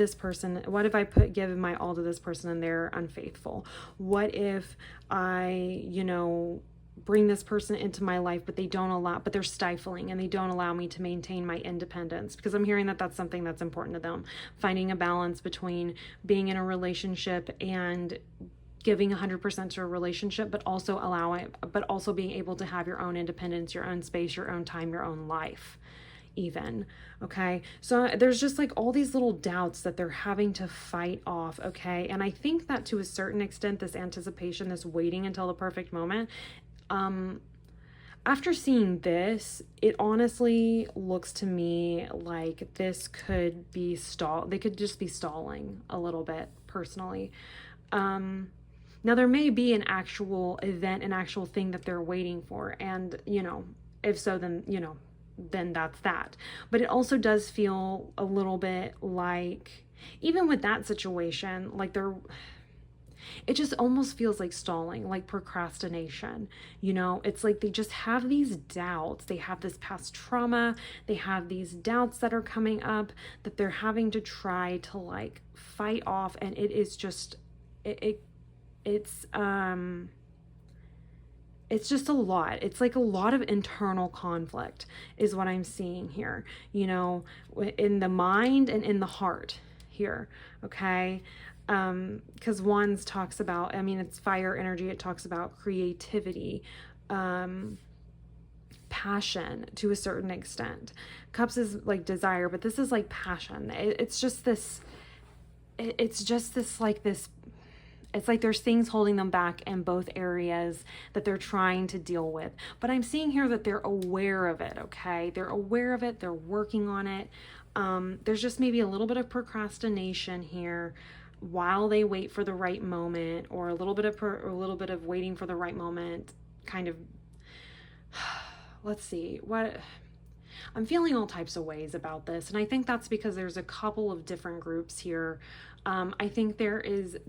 I give my all to this person and they're unfaithful? What if I, you know, bring this person into my life, but they're stifling and they don't allow me to maintain my independence? Because I'm hearing that that's something that's important to them. Finding a balance between being in a relationship and giving 100% to a relationship, but also being able to have your own independence, your own space, your own time, your own life even, okay? So there's just like all these little doubts that they're having to fight off, okay? And I think that to a certain extent, this anticipation, this waiting until the perfect moment, after seeing this, it honestly looks to me like this could be they could just be stalling a little bit, personally. Now there may be an actual event, an actual thing that they're waiting for, and, you know, if so, then, you know, then that's that. But it also does feel a little bit like, even with that situation, like it just almost feels like stalling, like procrastination. You know, it's like they just have these doubts. They have this past trauma. They have these doubts that are coming up that they're having to try to like fight off. And it is just, it's it's just a lot. It's like a lot of internal conflict is what I'm seeing here, you know, in the mind and in the heart here. Okay. Because Wands talks about, I mean, it's fire energy. It talks about creativity, passion to a certain extent. Cups is like desire, but this is like passion. It's just this, it's like there's things holding them back in both areas that they're trying to deal with. But I'm seeing here that they're aware of it, okay? They're aware of it. They're working on it. There's just maybe a little bit of procrastination here while they wait for the right moment, or a little bit of waiting for the right moment, kind of. Let's see what. I'm feeling all types of ways about this, and I think that's because there's a couple of different groups here. I think there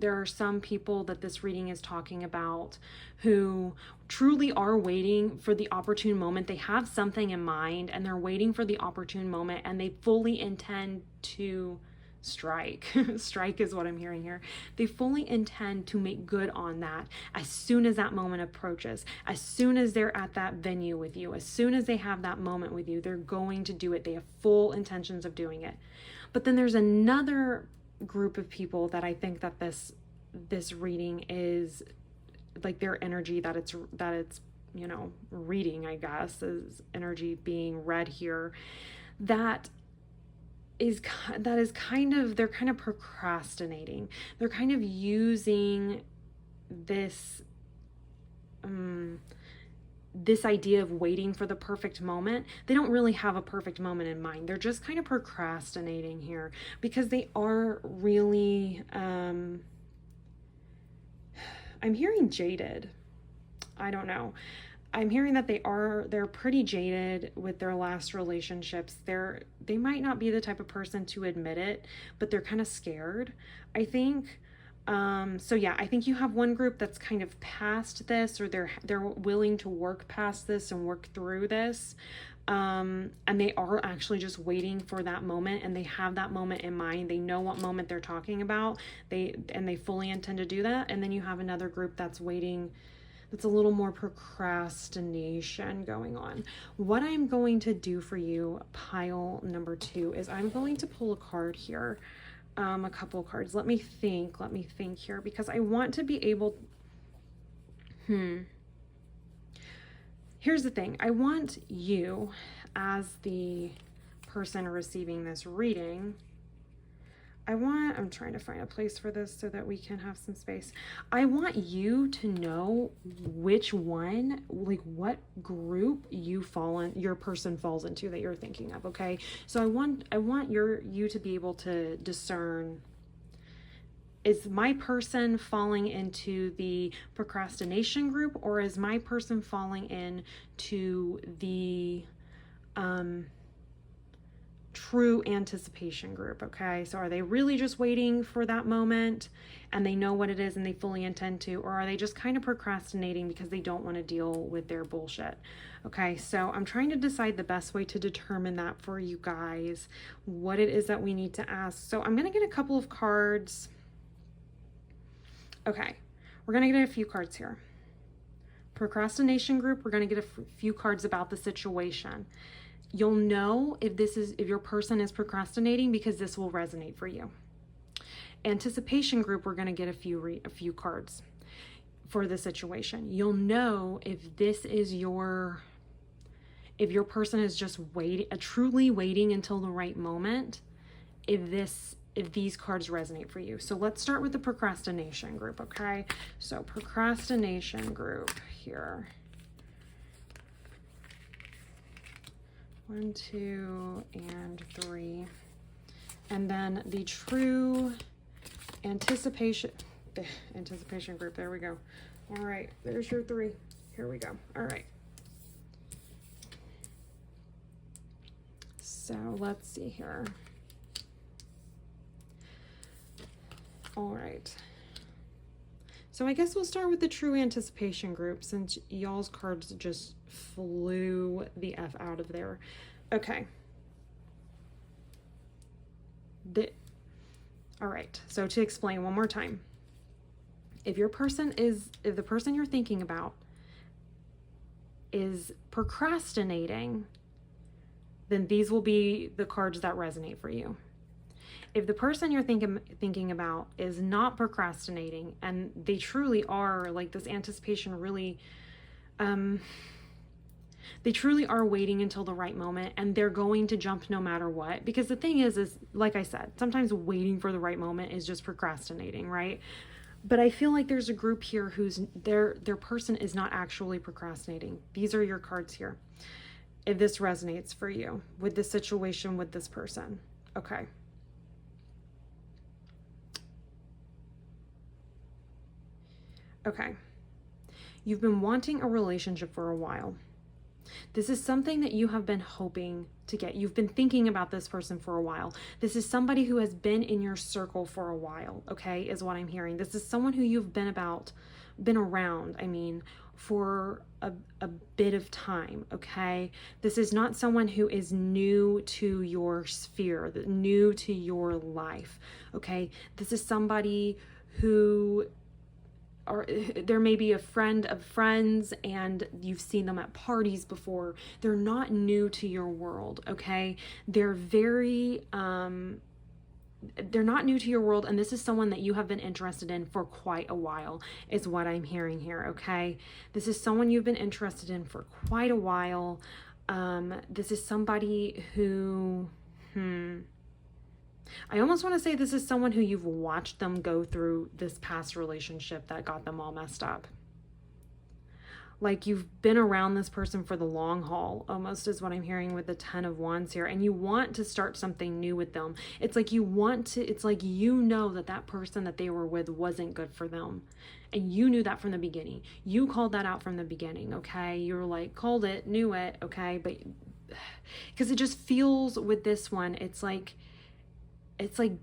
are some people that this reading is talking about who truly are waiting for the opportune moment. They have something in mind and they're waiting for the opportune moment, and they fully intend to strike. Strike is what I'm hearing here. They fully intend to make good on that as soon as that moment approaches, as soon as they're at that venue with you, as soon as they have that moment with you, they're going to do it. They have full intentions of doing it. But then there's another group of people that I think that this reading is like their energy that it's you know, reading, I guess, is energy being read here, that is kind of, they're kind of procrastinating. They're kind of using this this idea of waiting for the perfect moment. They don't really have a perfect moment in mind. They're just kind of procrastinating here because they are really I'm hearing jaded. I don't know. I'm hearing that they're pretty jaded with their last relationships. They might not be the type of person to admit it, but they're kind of scared, I think. So yeah, I think you have one group that's kind of past this, or they're willing to work past this and work through this. And they are actually just waiting for that moment, and they have that moment in mind. They know what moment they're talking about. They fully intend to do that. And then you have another group that's waiting. It's a little more procrastination going on. What I'm going to do for you, pile number 2, is I'm going to pull a card here, a couple of cards. Let me think here, because I want to be able. Here's the thing. I want you, as the person receiving this reading, I'm trying to find a place for this so that we can have some space. I want you to know which one, like what group your person falls into that you're thinking of, okay? So I want you to be able to discern, is my person falling into the procrastination group, or is my person falling into the true anticipation group? Okay, so are they really just waiting for that moment and they know what it is and they fully intend to, or are they just kind of procrastinating because they don't want to deal with their bullshit? Okay, so I'm trying to decide the best way to determine that for you guys, what it is that we need to ask. So I'm going to get a couple of cards. Okay, we're going to get a few cards here. Procrastination group, we're going to get a few cards about the situation. You'll know if your person is procrastinating because this will resonate for you. Anticipation group, we're going to get a few cards for the situation. You'll know if this is if your person is just truly waiting until the right moment, if these cards resonate for you. So let's start with the procrastination group, okay? So procrastination group here. 1, 2, and 3. And then the true anticipation group. There we go. All right, there's your 3. Here we go. All right. So let's see here. All right. So I guess we'll start with the true anticipation group, since y'all's cards just flew the F out of there. Okay. All right. So to explain one more time, if the person you're thinking about is procrastinating, then these will be the cards that resonate for you. If the person you're thinking about is not procrastinating, and they truly are, like, this anticipation really, they truly are waiting until the right moment, and they're going to jump no matter what. Because the thing is like I said, sometimes waiting for the right moment is just procrastinating, right? But I feel like there's a group here who's their person is not actually procrastinating. These are your cards here. If this resonates for you with this situation with this person. Okay. Okay. You've been wanting a relationship for a while. This is something that you have been hoping to get. You've been thinking about this person for a while. This is somebody who has been in your circle for a while, okay, is what I'm hearing. This is someone who you've been around, for a bit of time, okay? This is not someone who is new to your sphere, new to your life, okay? This is somebody who, or there may be a friend of friends and you've seen them at parties before. They're not new to your world, okay? They're not new to your world, and this is someone that you have been interested in for quite a while, is what I'm hearing here, okay? This is someone you've been interested in for quite a while. This is somebody who, I almost want to say this is someone who you've watched them go through this past relationship that got them all messed up. Like, you've been around this person for the long haul, almost, is what I'm hearing with the 10 of Wands here. And you want to start something new with them. It's like it's like you know that person that they were with wasn't good for them. And you knew that from the beginning. You called that out from the beginning, okay? You were like, called it, knew it, okay? But because it just feels with this one, it's like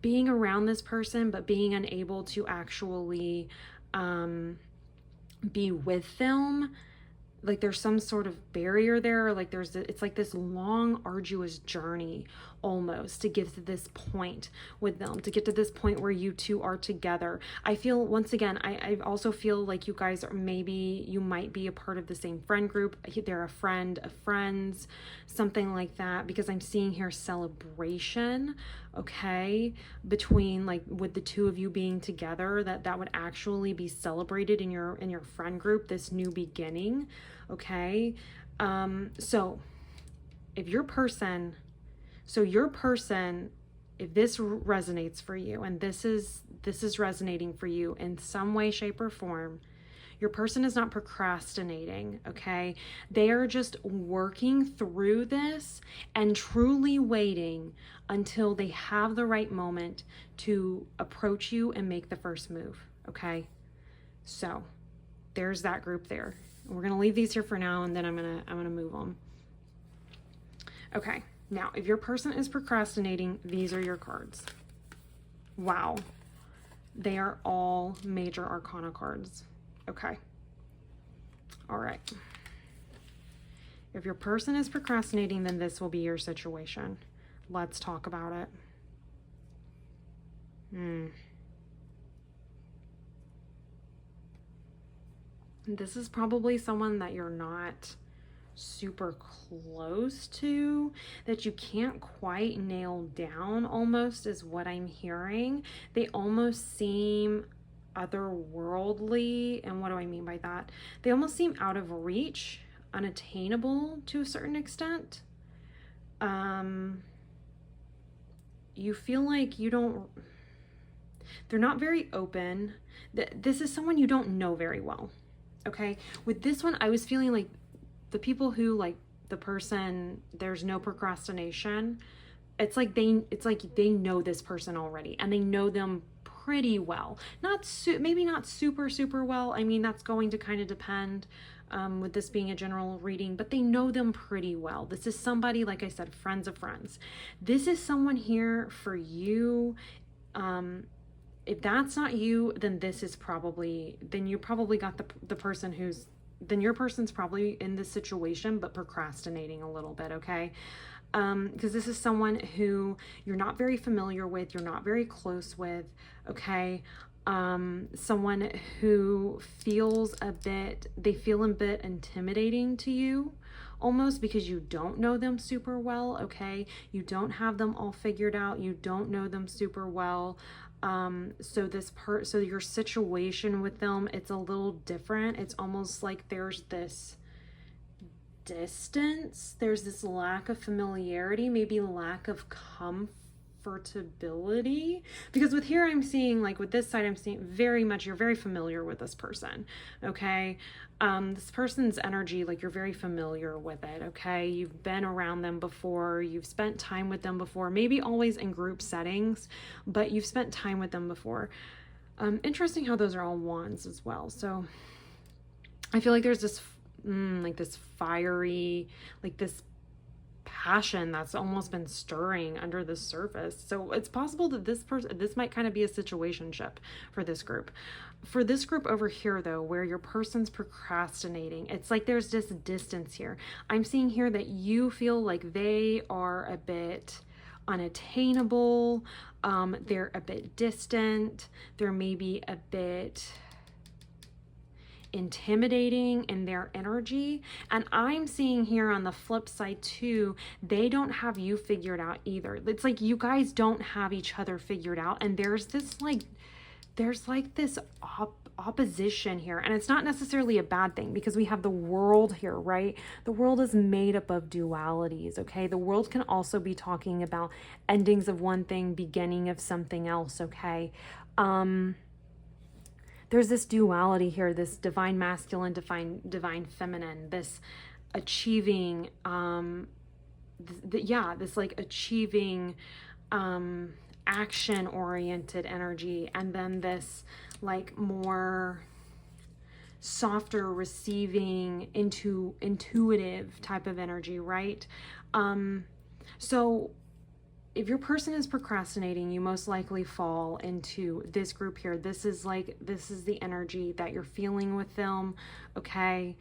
being around this person, but being unable to actually be with them. Like, there's some sort of barrier there. Like, it's like this long, arduous journey almost to get to this point with them, to get to this point where you two are together. I feel, once again, I also feel like you guys you might be a part of the same friend group. They're a friend of friends, something like that, because I'm seeing here celebration, okay, between, like, with the two of you being together, that would actually be celebrated in your friend group, this new beginning, okay? So your person, if this resonates for you, and this is resonating for you in some way, shape, or form, your person is not procrastinating, okay? They are just working through this and truly waiting until they have the right moment to approach you and make the first move, okay? So there's that group there. We're gonna leave these here for now, and then I'm gonna move on. Okay, now if your person is procrastinating, these are your cards. Wow, they are all major arcana cards. Okay. All right. If your person is procrastinating, then this will be your situation. Let's talk about it. This is probably someone that you're not super close to, that you can't quite nail down, almost, is what I'm hearing. They almost seem otherworldly. And what do I mean by that? They almost seem out of reach, unattainable to a certain extent. You feel like they're not very open. This is someone you don't know very well, okay? With this one, I was feeling like the people who, like, the person, there's no procrastination. It's like they know this person already, and they know them pretty well. Maybe not super well. I mean, that's going to kind of depend with this being a general reading, but they know them pretty well. This is somebody, like I said, friends of friends. This is someone here for you. If that's not you, then you probably got the person then your person's probably in this situation, but procrastinating a little bit, okay? Because this is someone who you're not very familiar with, you're not very close with, okay? someone who feels they feel a bit intimidating to you, almost because you don't know them super well, okay? You don't have them all figured out. You don't know them super well. So your situation with them, it's a little different. It's almost like there's this distance, there's this lack of familiarity, maybe lack of comfortability, because with here I'm seeing, like with this side, I'm seeing very much you're very familiar with this person, okay? This person's energy, like you're very familiar with it, okay? You've been around them before, you've spent time with them before, maybe always in group settings, but you've spent time with them before. Interesting how those are all wands as well. So I feel like there's this like this fiery, like this passion that's almost been stirring under the surface. So it's possible that this might kind of be a situationship for this group. For this group over here though, where your person's procrastinating, it's like there's this distance here. I'm seeing here that you feel like they are a bit unattainable, they're a bit distant, they're maybe a bit intimidating in their energy. And I'm seeing here on the flip side too, they don't have you figured out either. It's like you guys don't have each other figured out, and there's this opposition here. And it's not necessarily a bad thing, because we have the world here, right? The world is made up of dualities, okay? The world can also be talking about endings of one thing, beginning of something else, okay? There's this duality here, this divine masculine, divine feminine, this achieving, this like achieving, action oriented energy, and then this like more softer, receiving, intuitive type of energy, right? So if your person is procrastinating, you most likely fall into this group here. This is the energy that you're feeling with them, okay?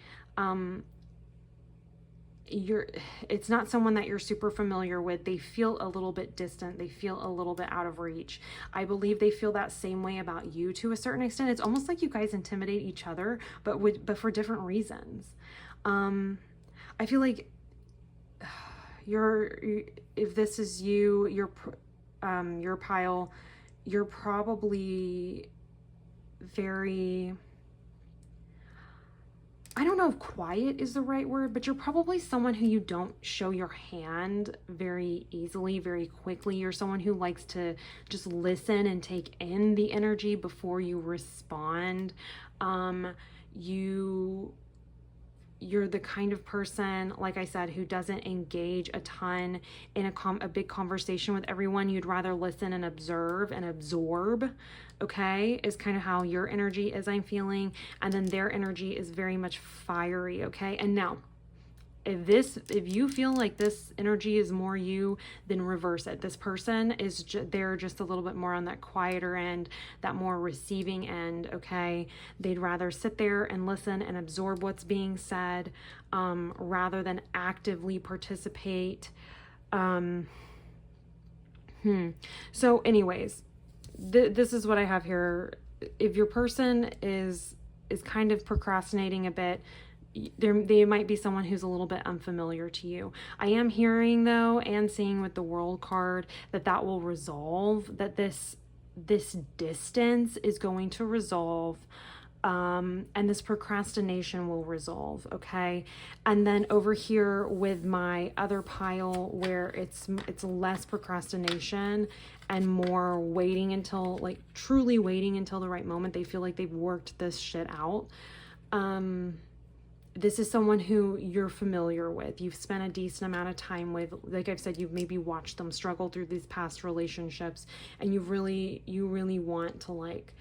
It's not someone that you're super familiar with. They feel a little bit distant. They feel a little bit out of reach. I believe they feel that same way about you to a certain extent. It's almost like you guys intimidate each other, but for different reasons. I feel like if this is you, your pile, you're probably very, I don't know if quiet is the right word, but you're probably someone who you don't show your hand very easily, very quickly. You're someone who likes to just listen and take in the energy before you respond. You're the kind of person, like I said, who doesn't engage a ton in a big conversation with everyone. You'd rather listen and observe and absorb, okay, is kind of how your energy is, I'm feeling. And then their energy is very much fiery, okay? And now, if you feel like this energy is more you, then reverse it. This person is they're just a little bit more on that quieter end, that more receiving end, okay? They'd rather sit there and listen and absorb what's being said, rather than actively participate. So anyways, this is what I have here. If your person is kind of procrastinating a bit, they might be someone who's a little bit unfamiliar to you. I am hearing though, and seeing with the World card, that will resolve, that this distance is going to resolve, and this procrastination will resolve, okay? And then over here with my other pile, where it's less procrastination and more waiting until, like truly waiting until the right moment, they feel like they've worked this shit out. This is someone who you're familiar with. You've spent a decent amount of time with. Like I've said, you've maybe watched them struggle through these past relationships, and you really want to like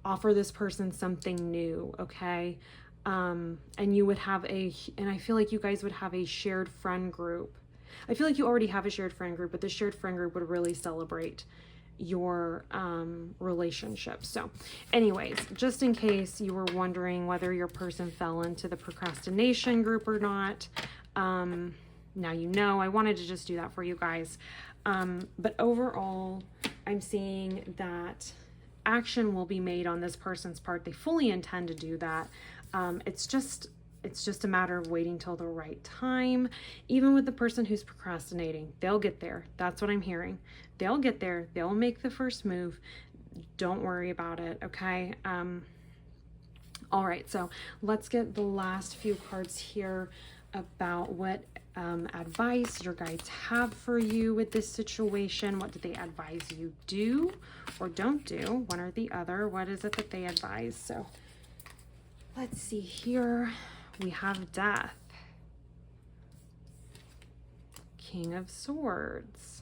offer this person something new, okay? And you would have and I feel like you guys would have a shared friend group. I feel like you already have a shared friend group, but the shared friend group would really celebrate your relationship. So anyways, just in case you were wondering whether your person fell into the procrastination group or not, now you know. I wanted to just do that for you guys. But overall, I'm seeing that action will be made on this person's part. They fully intend to do that. It's just a matter of waiting till the right time. Even with the person who's procrastinating, they'll get there. That's what I'm hearing. They'll get there. They'll make the first move. Don't worry about it, okay? All right, so let's get the last few cards here about what advice your guides have for you with this situation. What do they advise you do or don't do? One or the other. What is it that they advise? So let's see here. We have Death. King of Swords.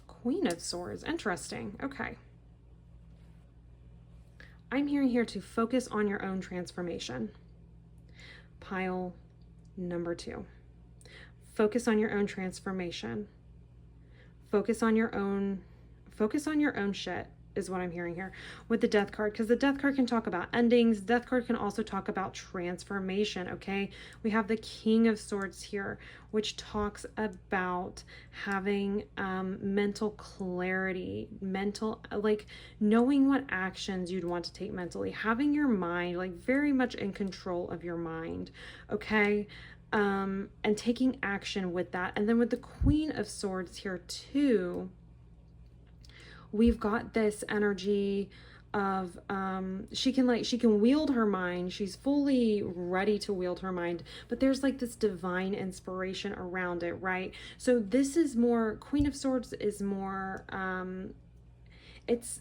Queen of Swords. Interesting. Okay. I'm hearing here to focus on your own transformation. Pile number 2. Focus on your own transformation. Focus on your own shit is what I'm hearing here with the Death card, because the Death card can talk about endings. Death card can also talk about transformation, okay? We have the King of Swords here, which talks about having mental clarity, like knowing what actions you'd want to take mentally, having your mind like very much in control of your mind, okay? And taking action with that. And then with the Queen of Swords here too, we've got this energy of she can wield her mind. She's fully ready to wield her mind, but there's like this divine inspiration around it, right? So this is more, Queen of Swords is more it's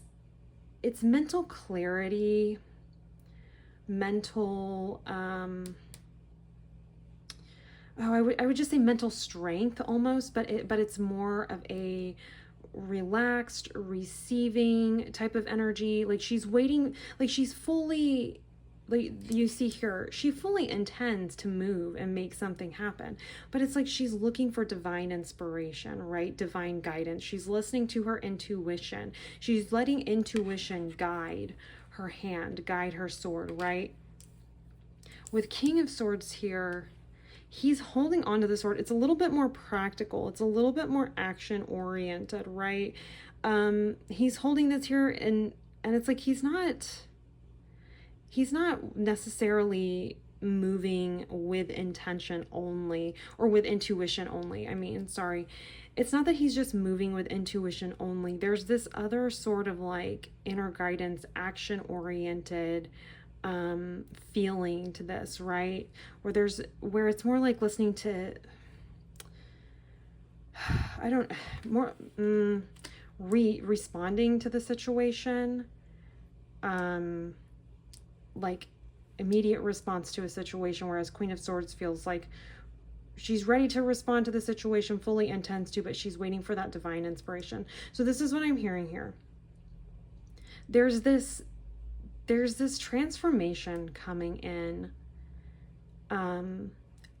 mental clarity, mental I would just say mental strength almost, but it's more of a relaxed, receiving type of energy. Like she's waiting, like she's fully, like you see here, she fully intends to move and make something happen, but it's like she's looking for divine inspiration, right? Divine guidance. She's listening to her intuition. She's letting intuition guide her hand, guide her sword, right? With King of Swords here, he's holding onto the sword. It's a little bit more practical. It's a little bit more action oriented, right? He's holding this here and it's like he's not necessarily moving with intention only, or with intuition only. I mean, sorry. It's not that he's just moving with intuition only. There's this other sort of like inner guidance, action oriented feeling to this, right? Where it's more like listening to responding to the situation, like immediate response to a situation, whereas Queen of Swords feels like she's ready to respond to the situation, fully intends to, but she's waiting for that divine inspiration. So this is what I'm hearing here. There's this transformation coming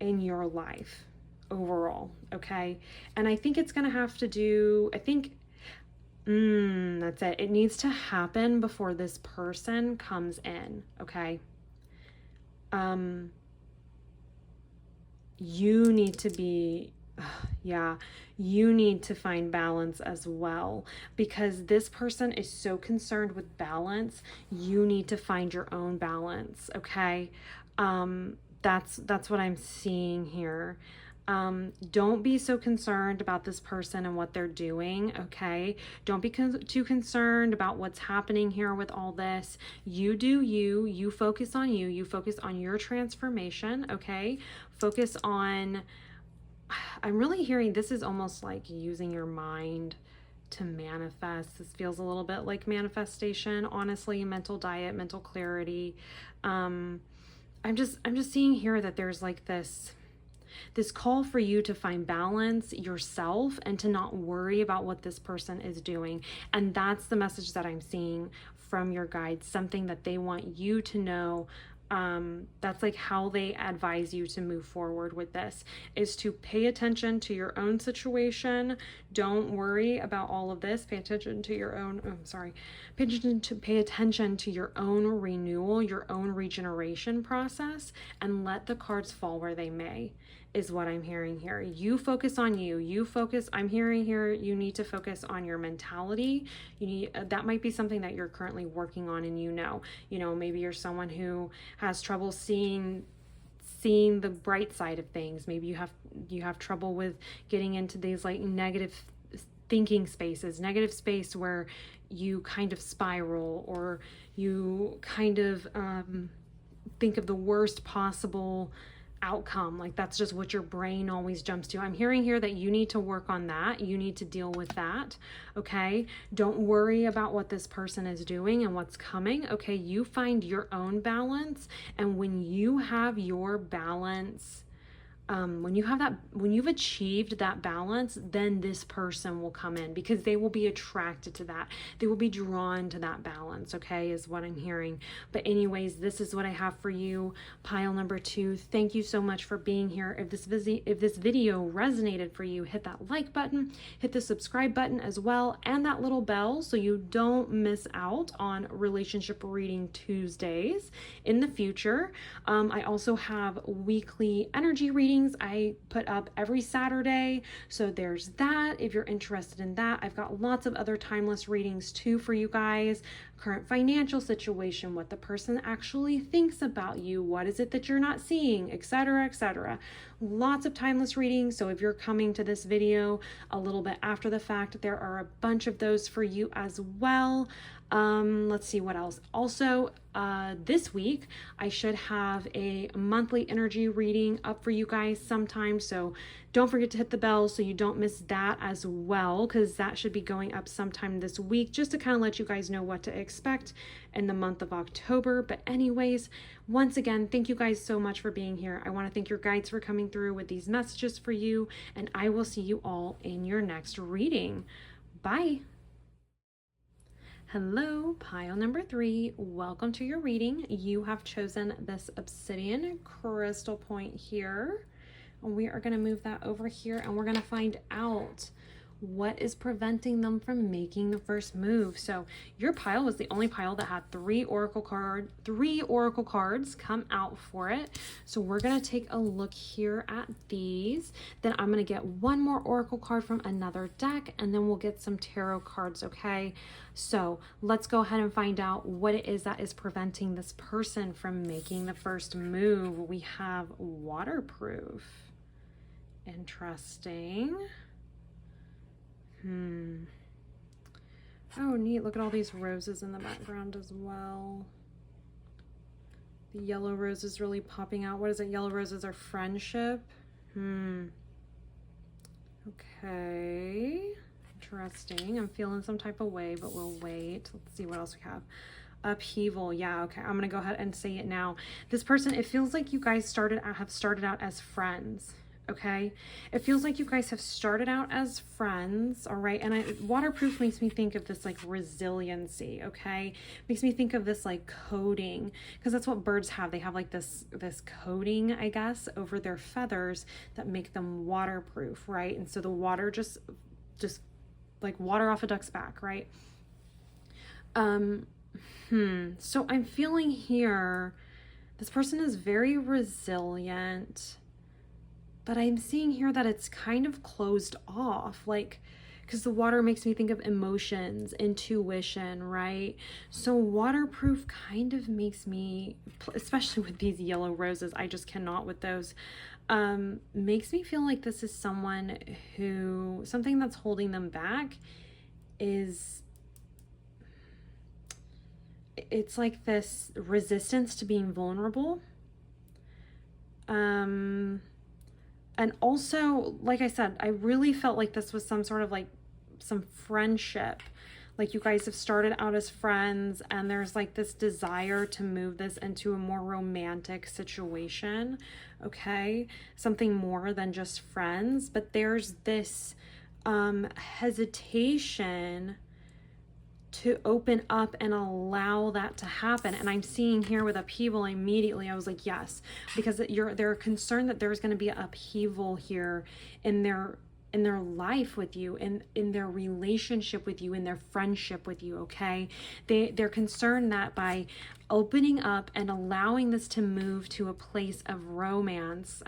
in your life overall, okay? And I think it's going to have to do, that's it. It needs to happen before this person comes in, okay? You need to be, you need to find balance as well, because this person is so concerned with balance. You need to find your own balance, okay? That's what I'm seeing here. Don't be so concerned about this person and what they're doing, okay? Don't be too concerned about what's happening here with all this. You do you focus on you focus on your transformation, okay? Focus on, I'm really hearing this is almost like using your mind to manifest. This feels a little bit like manifestation, honestly, mental diet, mental clarity. I'm just seeing here that there's like this call for you to find balance yourself and to not worry about what this person is doing. And that's the message that I'm seeing from your guides, something that they want you to know That's like how they advise you to move forward with this, is to pay attention to your own situation. Don't worry about all of this. Pay attention to your own, pay attention to your own renewal, your own regeneration process, and let the cards fall where they may, is what I'm hearing here. You focus on you. I'm hearing here, you need to focus on your mentality. That might be something that you're currently working on, and maybe you're someone who has trouble seeing the bright side of things. Maybe you have trouble with getting into these like negative thinking spaces, negative space where you kind of spiral, or you kind of think of the worst possible outcome. Like that's just what your brain always jumps to. I'm hearing here that you need to work on that. You need to deal with that. Okay. Don't worry about what this person is doing and what's coming. Okay. You find your own balance. And when you have your balance, when you've achieved that balance, then this person will come in, because they will be attracted to that. They will be drawn to that balance, okay, is what I'm hearing. But anyways, this is what I have for you, pile number 2. Thank you so much for being here. If this video resonated for you, hit that like button, hit the subscribe button as well, and that little bell so you don't miss out on Relationship Reading Tuesdays in the future. I also have weekly energy readings I put up every Saturday. So there's that. If you're interested in that, I've got lots of other timeless readings too for you guys. Current financial situation, what the person actually thinks about you, what is it that you're not seeing, etc., etc. Lots of timeless readings. So if you're coming to this video a little bit after the fact, there are a bunch of those for you as well. Let's see what else. Also, this week I should have a monthly energy reading up for you guys sometime, so don't forget to hit the bell so you don't miss that as well, because that should be going up sometime this week, just to kind of let you guys know what to expect in the month of October. But anyways, once again, thank you guys so much for being here. I want to thank your guides for coming through with these messages for you, and I will see you all in your next reading. Bye. Hello, pile number 3. Welcome to your reading. You have chosen this obsidian crystal point here. We are going to move that over here, and we're going to find out what is preventing them from making the first move. So your pile was the only pile that had 3 oracle cards come out for it. So we're going to take a look here at these. Then I'm going to get one more oracle card from another deck, and then we'll get some tarot cards, okay? So let's go ahead and find out what it is that is preventing this person from making the first move. We have waterproof. Interesting. Oh, neat. Look at all these roses in the background as well. The yellow rose is really popping out. What is it? Yellow roses are friendship. Okay. Interesting. I'm feeling some type of way, but we'll wait. Let's see what else we have. Upheaval. Yeah, okay. I'm going to go ahead and say it now. This person, it feels like you guys have started out as friends. Okay, it feels like you guys have started out as friends, all right? And waterproof makes me think of this like resiliency, okay? Makes me think of this like coating, because that's what birds have. They have like this coating, I guess, over their feathers that make them waterproof, right? And so the water just like water off a duck's back, right? So I'm feeling here, this person is very resilient. But I'm seeing here that it's kind of closed off, like, because the water makes me think of emotions, intuition, right? So waterproof kind of makes me, especially with these yellow roses, I just cannot with those, makes me feel like this is someone who, something that's holding them back is, it's like this resistance to being vulnerable. And also, like I said, I really felt like this was some sort of like some friendship. Like you guys have started out as friends, and there's like this desire to move this into a more romantic situation, okay? Something more than just friends. But there's this hesitation to open up and allow that to happen. And I'm seeing here with upheaval, immediately I was like, yes, because they're concerned that there's going to be an upheaval here in their life with you, in their relationship with you, in their friendship with you. Okay, they're concerned that by opening up and allowing this to move to a place of romance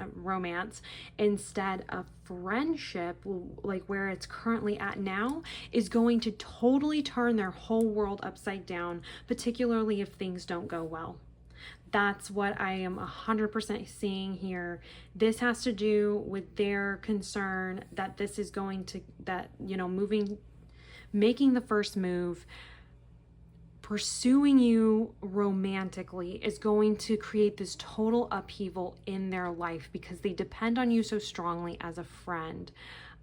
instead of friendship, like where it's currently at now, is going to totally turn their whole world upside down, particularly if things don't go well. That's what I am 100% seeing here. This has to do with their concern that this is going to, making the first move, pursuing you romantically is going to create this total upheaval in their life because they depend on you so strongly as a friend.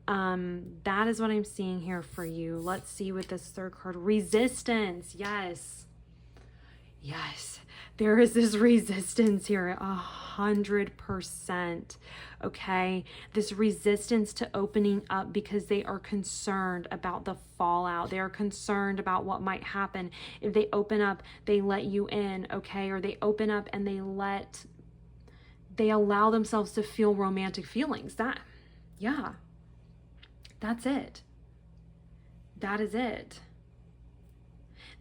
That is what I'm seeing here for you. Let's see with this third card. Resistance. Yes. There is this resistance here, 100%. Okay, this resistance to opening up because they are concerned about the fallout. They are concerned about what might happen if they open up, they let you in, okay, or they open up and they allow themselves to feel romantic feelings. That's it. That is it.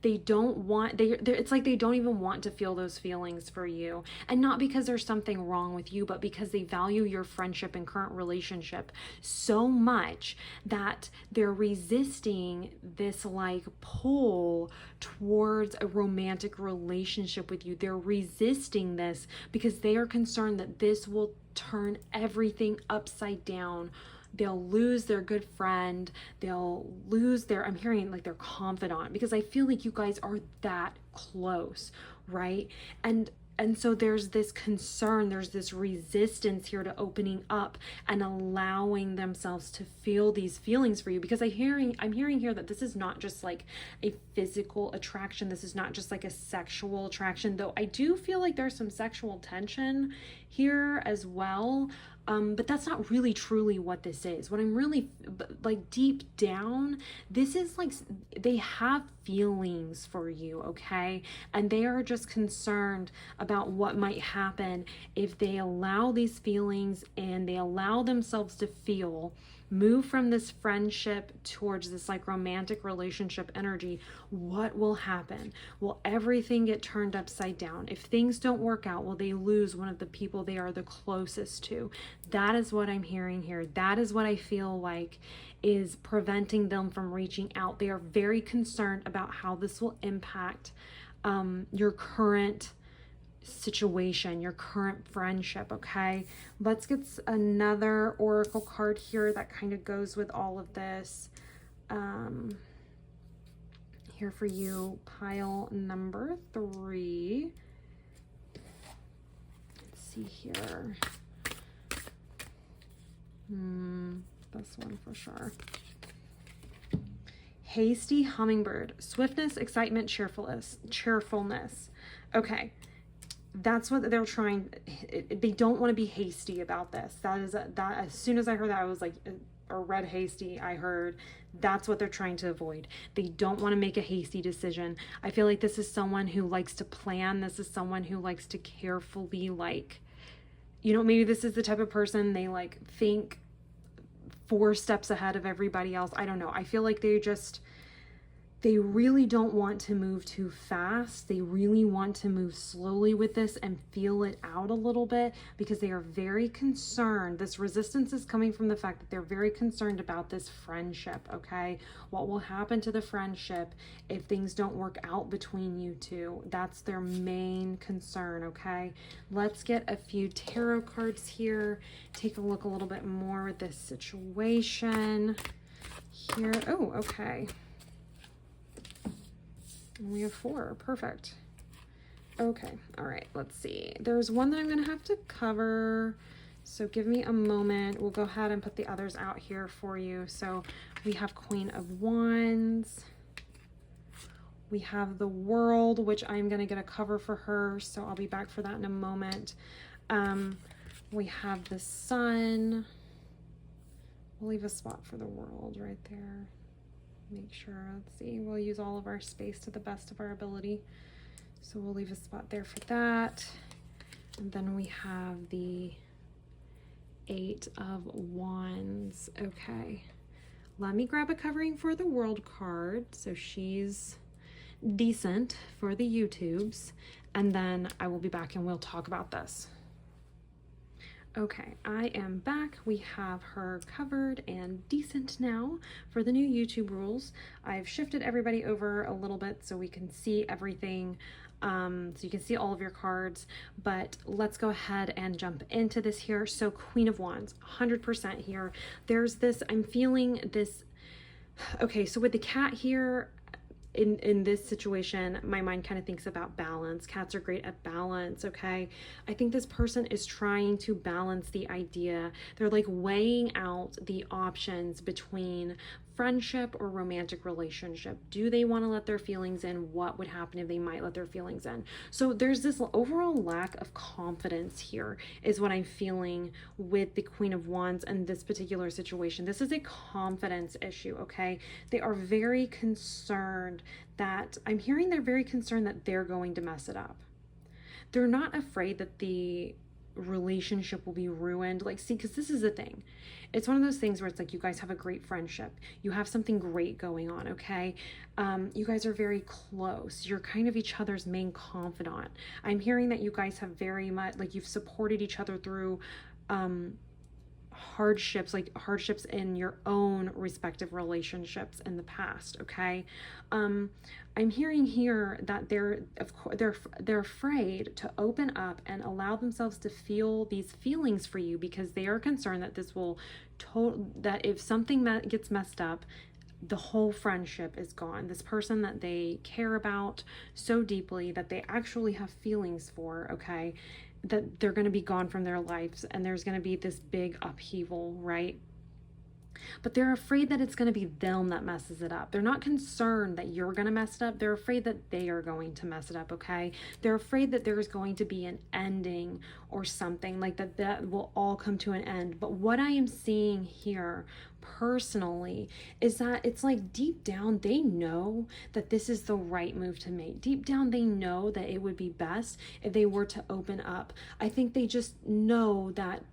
They don't want, it's like they don't even want to feel those feelings for you. And not because there's something wrong with you, but because they value your friendship and current relationship so much that they're resisting this like pull towards a romantic relationship with you. They're resisting this because they are concerned that this will turn everything upside down. They'll lose their good friend. They'll lose I'm hearing like their confidant, because I feel like you guys are that close, right? And so there's this concern, there's this resistance here to opening up and allowing themselves to feel these feelings for you, because I'm hearing here that this is not just like a physical attraction. This is not just like a sexual attraction, though I do feel like there's some sexual tension here as well. But that's not really truly what this is. What I'm really like deep down, this is like they have feelings for you, okay? And they are just concerned about what might happen if they allow these feelings and they allow themselves to move from this friendship towards this like romantic relationship energy. What will happen? Will everything get turned upside down? If things don't work out, will they lose one of the people they are the closest to? That is what I'm hearing here. That is what I feel like is preventing them from reaching out. They are very concerned about how this will impact your current situation, your current friendship. Okay, let's get another oracle card here that kind of goes with all of this. Here for you, pile number 3. Let's see here. This one for sure. Hasty hummingbird, swiftness, excitement, cheerfulness. Okay. That's what they're trying. They don't want to be hasty about this. That as soon as I heard that, I was like, or read hasty, I heard that's what they're trying to avoid. They don't want to make a hasty decision. I feel like this is someone who likes to plan. This is someone who likes to carefully, like, maybe this is the type of person they like think 4 steps ahead of everybody else. I don't know. I feel like they really don't want to move too fast. They really want to move slowly with this and feel it out a little bit, because they are very concerned. This resistance is coming from the fact that they're very concerned about this friendship, okay? What will happen to the friendship if things don't work out between you two? That's their main concern, okay? Let's get a few tarot cards here. Take a look a little bit more at this situation here. Oh, okay. We have 4. Perfect. Okay. All right. Let's see. There's one that I'm going to have to cover. So give me a moment. We'll go ahead and put the others out here for you. So we have Queen of Wands. We have the World, which I'm going to get a cover for her. So I'll be back for that in a moment. We have the Sun. We'll leave a spot for the World right there. make sure, let's see, we'll use all of our space to the best of our ability. So we'll leave a spot there for that. And then we have the 8 of Wands. Okay, let me grab a covering for the World card. So she's decent for the YouTubes. And then I will be back and we'll talk about this. Okay, I am back. We have her covered and decent now for the new YouTube rules. I've shifted everybody over a little bit so we can see everything, so you can see all of your cards, but let's go ahead and jump into this here. So Queen of Wands, 100% here. There's this, I'm feeling this, okay, so with the cat here, in this situation, my mind kind of thinks about balance. Cats are great at balance, okay? I think this person is trying to balance the idea. They're like weighing out the options between friendship or romantic relationship. Do they want to let their feelings in? What would happen if they might let their feelings in? So there's this overall lack of confidence here is what I'm feeling with the Queen of Wands and this particular situation. This is a confidence issue, okay? They are very concerned that, I'm hearing they're very concerned that they're going to mess it up. They're not afraid that the relationship will be ruined. Like, see, because this is the thing. It's one of those things where it's like you guys have a great friendship. You have something great going on, okay? You guys are very close. You're kind of each other's main confidant. I'm hearing that you guys have very much, like you've supported each other through hardships, like hardships in your own respective relationships in the past, okay? I'm hearing here that they're afraid to open up and allow themselves to feel these feelings for you because they are concerned that this will that if something gets messed up, the whole friendship is gone. This person that they care about so deeply that they actually have feelings for, okay, that they're going to be gone from their lives and there's going to be this big upheaval, right? But they're afraid that it's going to be them that messes it up. They're not concerned that you're going to mess it up. They're afraid that they are going to mess it up, okay? They're afraid that there's going to be an ending or something, like that will all come to an end. But what I am seeing here personally is that it's like deep down they know that this is the right move to make. Deep down they know that it would be best if they were to open up. I think they just know that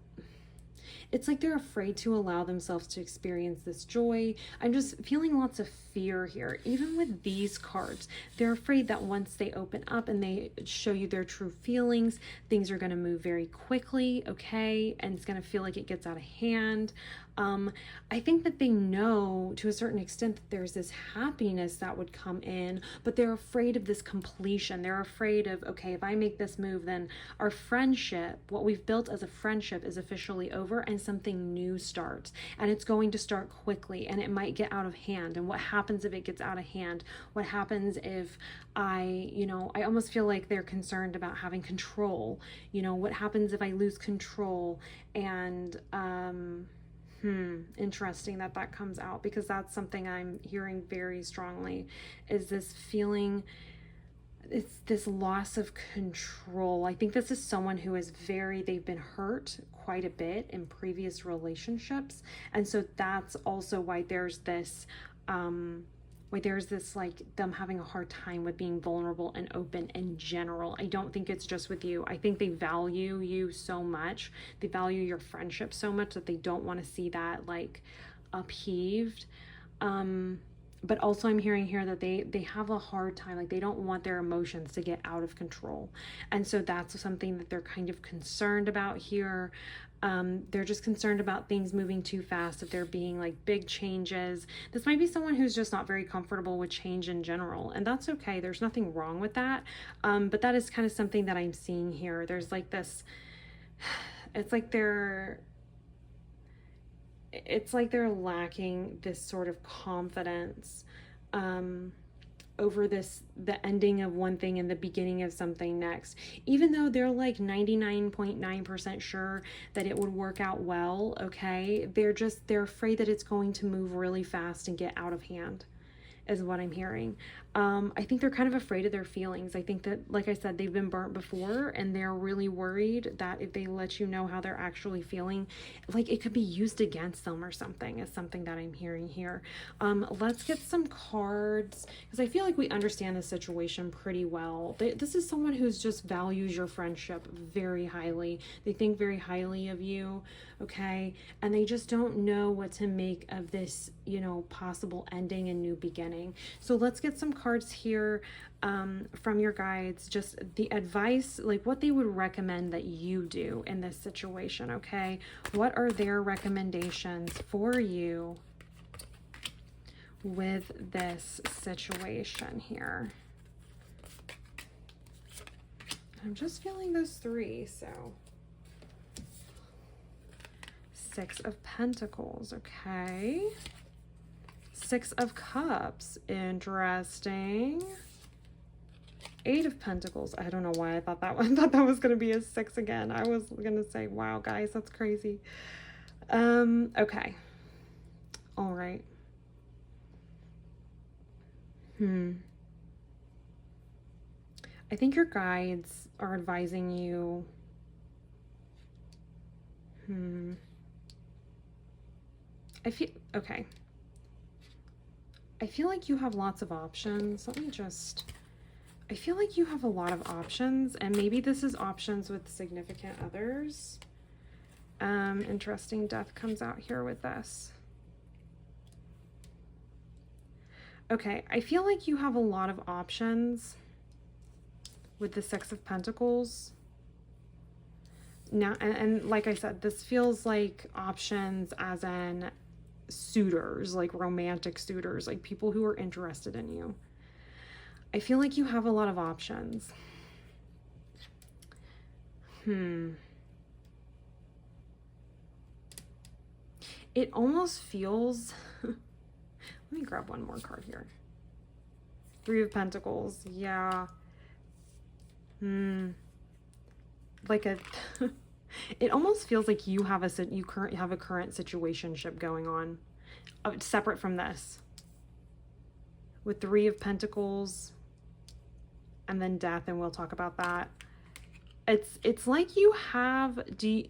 it's like they're afraid to allow themselves to experience this joy. I'm just feeling lots of fear here. Even with these cards, they're afraid that once they open up and they show you their true feelings, things are going to move very quickly, okay? And it's going to feel like it gets out of hand. I think that they know to a certain extent that there's this happiness that would come in, but they're afraid of this completion. They're afraid of, okay, if I make this move, then our friendship, what we've built as a friendship, is officially over and something new starts. And it's going to start quickly and it might get out of hand. And what happens if it gets out of hand? What happens if I almost feel like they're concerned about having control. What happens if I lose control? And, interesting that comes out, because that's something I'm hearing very strongly, is this feeling, it's this loss of control. I think this is someone who is they've been hurt quite a bit in previous relationships. And so that's also why there's this, like them having a hard time with being vulnerable and open in general. I don't think it's just with you. I think they value you so much. They value your friendship so much that they don't want to see that like upheaved. But also I'm hearing here that they have a hard time, like they don't want their emotions to get out of control. And so that's something that they're kind of concerned about here. They're just concerned about things moving too fast, if there being like big changes. This might be someone who's just not very comfortable with change in general, and that's okay. There's nothing wrong with that. But that is kind of something that I'm seeing here. There's like this, it's like they're lacking this sort of confidence over the ending of one thing and the beginning of something next, even though they're like 99.9% sure that it would work out well, okay? They're afraid that it's going to move really fast and get out of hand. is what I'm hearing. I think they're kind of afraid of their feelings. I think that, like I said, they've been burnt before, and they're really worried that if they let you know how they're actually feeling, like it could be used against them or something, is something that I'm hearing here. Let's get some cards, because I feel like we understand the situation pretty well. This is someone who's just values your friendship very highly. They think very highly of you, okay? And they just don't know what to make of this, you know, possible ending and new beginning. So let's get some cards here from your guides, just the advice, like what they would recommend that you do in this situation, okay? What are their recommendations for you with this situation here? I'm just feeling those three, so. Six of Pentacles, okay. Six of Cups, interesting. Eight of Pentacles. I don't know why I thought that one. I thought that was going to be a 6 again. I was going to say, wow, guys, that's crazy. Okay. All right. I think your guides are advising you. I feel, okay. I feel like you have lots of options. Let me just, I feel like you have a lot of options, and maybe this is options with significant others. Interesting, Death comes out here with this. Okay, I feel like you have a lot of options with the Six of Pentacles. Now, and like I said, this feels like options as in suitors, like romantic suitors, like people who are interested in you. I feel like you have a lot of options. It almost feels, let me grab one more card here. Three of Pentacles, yeah. Like a, it almost feels like you have a current situationship going on, separate from this. With Three of Pentacles, and then Death, and we'll talk about that. It's like you have, do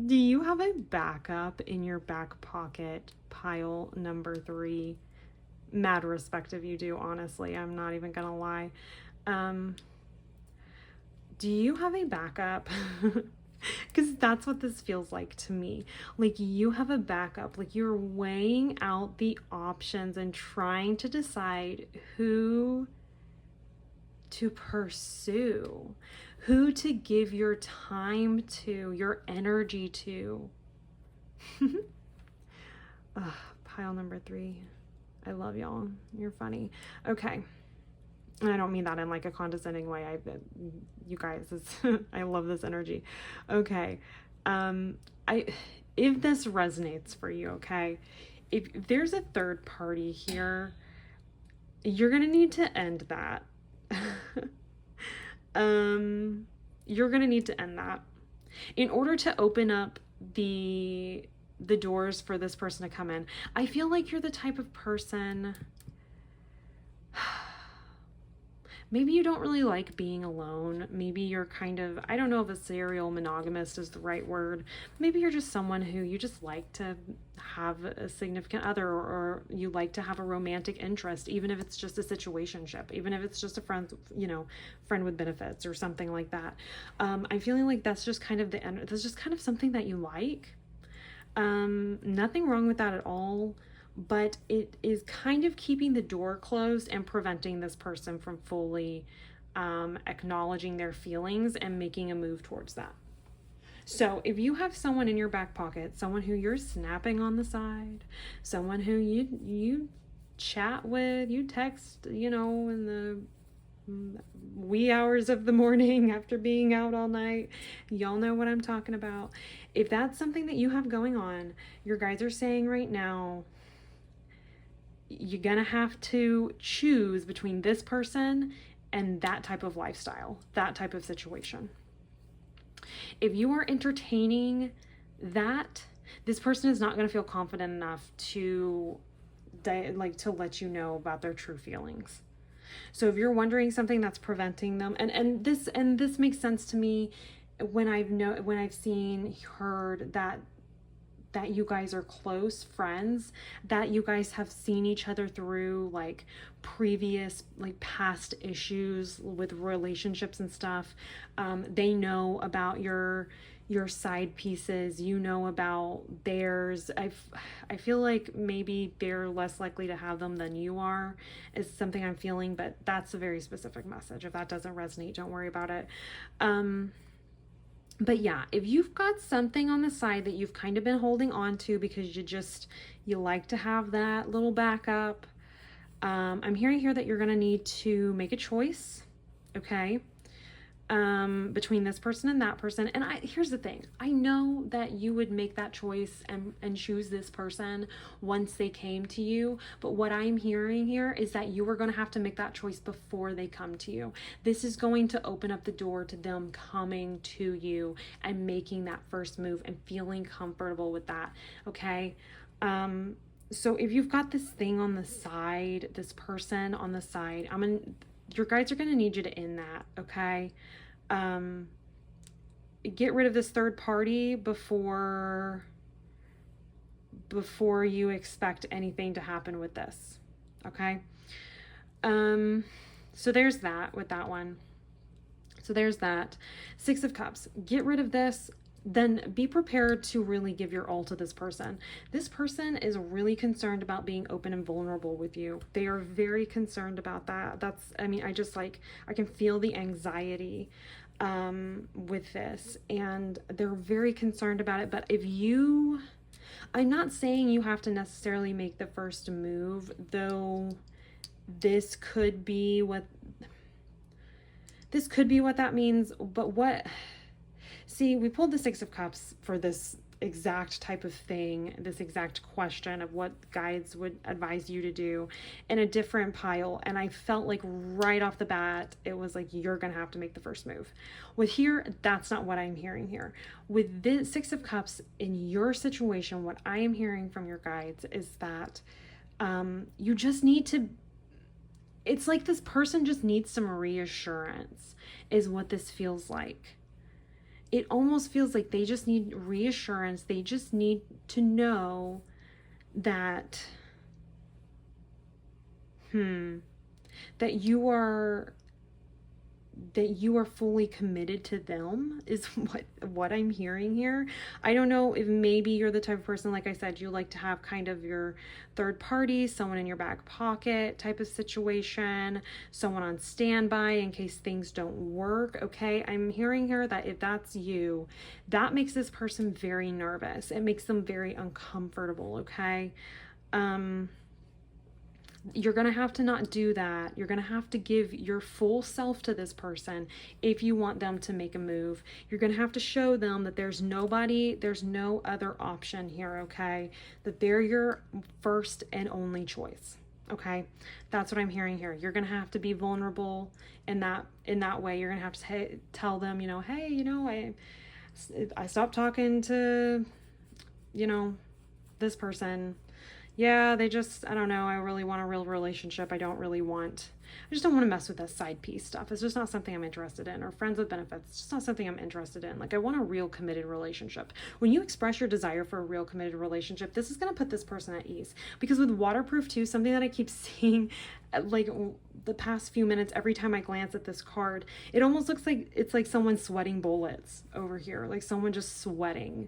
you have a backup in your back pocket, pile number 3? Mad respect if you do, honestly. I'm not even gonna lie. Do you have a backup? Because that's what this feels like to me. Like you have a backup, like you're weighing out the options and trying to decide who to pursue, who to give your time to, your energy to. Pile number 3. I love y'all. You're funny. Okay. And I don't mean that in like a condescending way. You guys, I love this energy. Okay. If this resonates for you, okay, if there's a third party here, you're going to need to end that. You're going to need to end that in order to open up the doors for this person to come in. I feel like you're the type of person, maybe you don't really like being alone. Maybe you're kind of, I don't know if a serial monogamist is the right word. Maybe you're just someone who you just like to have a significant other, or you like to have a romantic interest, even if it's just a situationship, even if it's just a friend, friend with benefits or something like that. I'm feeling like that's just kind of that's just kind of something that you like. Nothing wrong with that at all. But it is kind of keeping the door closed and preventing this person from fully acknowledging their feelings and making a move towards that. So if you have someone in your back pocket, someone who you're snapping on the side, someone who you chat with, you text, in the wee hours of the morning after being out all night, y'all know what I'm talking about. If that's something that you have going on, your guides are saying right now, you're gonna have to choose between this person and that type of lifestyle, that type of situation. If you are entertaining that, this person is not gonna feel confident enough to like to let you know about their true feelings. So if you're wondering something that's preventing them, and this makes sense to me when I've seen, heard that you guys are close friends, that you guys have seen each other through like previous, like past issues with relationships and stuff. They know about your side pieces, you know about theirs. I feel like maybe they're less likely to have them than you are, is something I'm feeling, but that's a very specific message. If that doesn't resonate, don't worry about it. But yeah, if you've got something on the side that you've kind of been holding on to because you like to have that little backup, I'm hearing here that you're going to need to make a choice, okay, between this person and that person. And here's the thing. I know that you would make that choice and choose this person once they came to you. But what I'm hearing here is that you are going to have to make that choice before they come to you. This is going to open up the door to them coming to you and making that first move and feeling comfortable with that. Okay. So if you've got this thing on the side, this person on the side, your guides are going to need you to end that, okay? Get rid of this third party before you expect anything to happen with this, okay? So there's that with that one. So there's that. Six of Cups. Get rid of this. Then be prepared to really give your all to this person. This person is really concerned about being open and vulnerable with you. They are very concerned about that. I can feel the anxiety with this, and they're very concerned about it. But I'm not saying you have to necessarily make the first move, though this could be what that means. But see, we pulled the Six of Cups for this exact type of thing, this exact question of what guides would advise you to do in a different pile. And I felt like right off the bat, it was like, you're going to have to make the first move. With here, that's not what I'm hearing here. With this Six of Cups in your situation, what I am hearing from your guides is that you just need to, it's like this person just needs some reassurance, is what this feels like. It almost feels like they just need reassurance. They just need to know that, that you are fully committed to them, is what I'm hearing here. I don't know if maybe you're the type of person, like I said, you like to have kind of your third party, someone in your back pocket type of situation, someone on standby in case things don't work. Okay, I'm hearing here that if that's you, that makes this person very nervous. It makes them very uncomfortable. Okay. You're going to have to not do that. You're going to have to give your full self to this person if you want them to make a move. You're going to have to show them that there's no other option here, okay? That they're your first and only choice, okay? That's what I'm hearing here. You're going to have to be vulnerable in that way. You're going to have to tell them, hey, I stopped talking to, this person. Yeah, I don't know, I really want a real relationship. I just don't want to mess with this side piece stuff. It's just not something I'm interested in. Or friends with benefits, it's just not something I'm interested in. Like, I want a real committed relationship. When you express your desire for a real committed relationship, this is going to put this person at ease. Because with waterproof too, something that I keep seeing, like the past few minutes, every time I glance at this card, it almost looks like it's like someone sweating bullets over here. Like someone just sweating,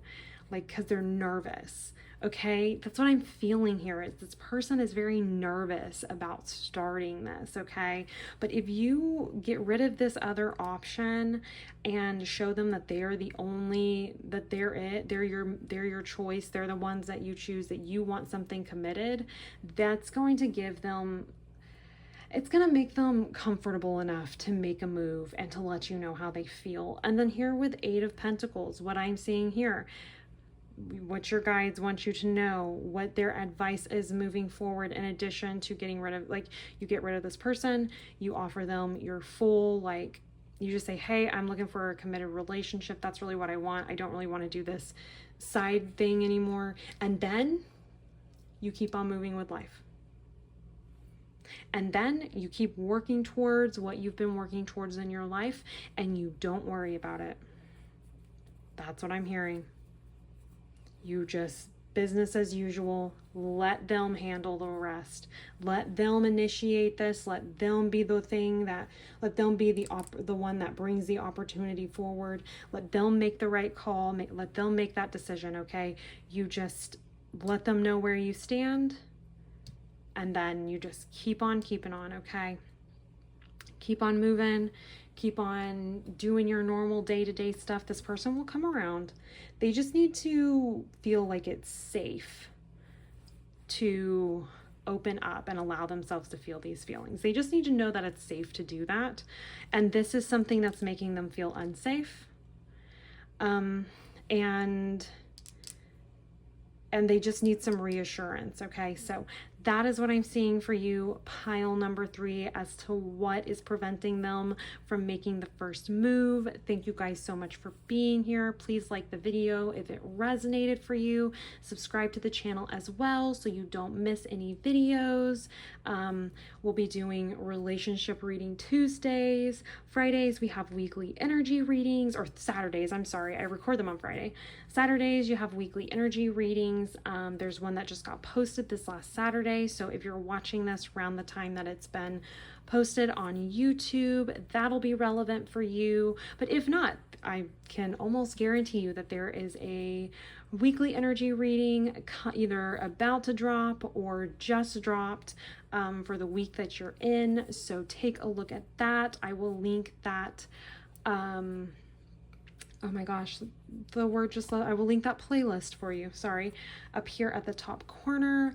like, because they're nervous. Okay, that's what I'm feeling here. This person is very nervous about starting this, okay? But if you get rid of this other option and show them that they're they're your choice, they're the ones that you choose, that you want something committed, that's going to give them, it's going to make them comfortable enough to make a move and to let you know how they feel. And then here with Eight of Pentacles, what I'm seeing here, what your guides want you to know, what their advice is moving forward, in addition to getting rid of, like, you get rid of this person, you offer them your full, like, you just say, hey, I'm looking for a committed relationship. That's really what I want. I don't really want to do this side thing anymore. And then you keep on moving with life. And then you keep working towards what you've been working towards in your life, and you don't worry about it. That's what I'm hearing. You just business as usual. Let them handle the rest. Let them initiate this. Let them be the thing that, let them be the one that brings the opportunity forward. Let them make the right call. Let them make that decision, okay? You just let them know where you stand, and then you just keep on keeping on, okay? Keep on moving. Keep on doing your normal day-to-day stuff. This person will come around. They just need to feel like it's safe to open up and allow themselves to feel these feelings. They just need to know that it's safe to do that. And this is something that's making them feel unsafe. And they just need some reassurance, okay? So that is what I'm seeing for you, pile number 3, as to what is preventing them from making the first move. Thank you guys so much for being here. Please like the video if it resonated for you. Subscribe to the channel as well so you don't miss any videos. We'll be doing relationship reading Tuesdays. Fridays, we have weekly energy readings, or Saturdays, I'm sorry, I record them on Friday. Saturdays, you have weekly energy readings. There's one that just got posted this last Saturday. So if you're watching this around the time that it's been posted on YouTube, that'll be relevant for you. But if not, I can almost guarantee you that there is a weekly energy reading either about to drop or just dropped for the week that you're in. So take a look at that. I will link that. Oh my gosh, the word just, I will link that playlist for you, sorry, up here at the top corner.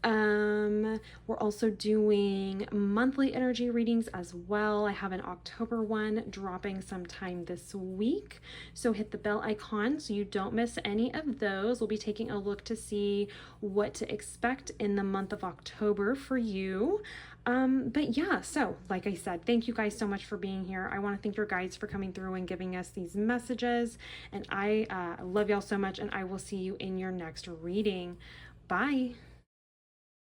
We're also doing monthly energy readings as well. I have an October one dropping sometime this week, so hit the bell icon so you don't miss any of those. We'll be taking a look to see what to expect in the month of October for you. But yeah, so like I said, thank you guys so much for being here. I want to thank your guides for coming through and giving us these messages, and I love y'all so much, and I will see you in your next reading. Bye.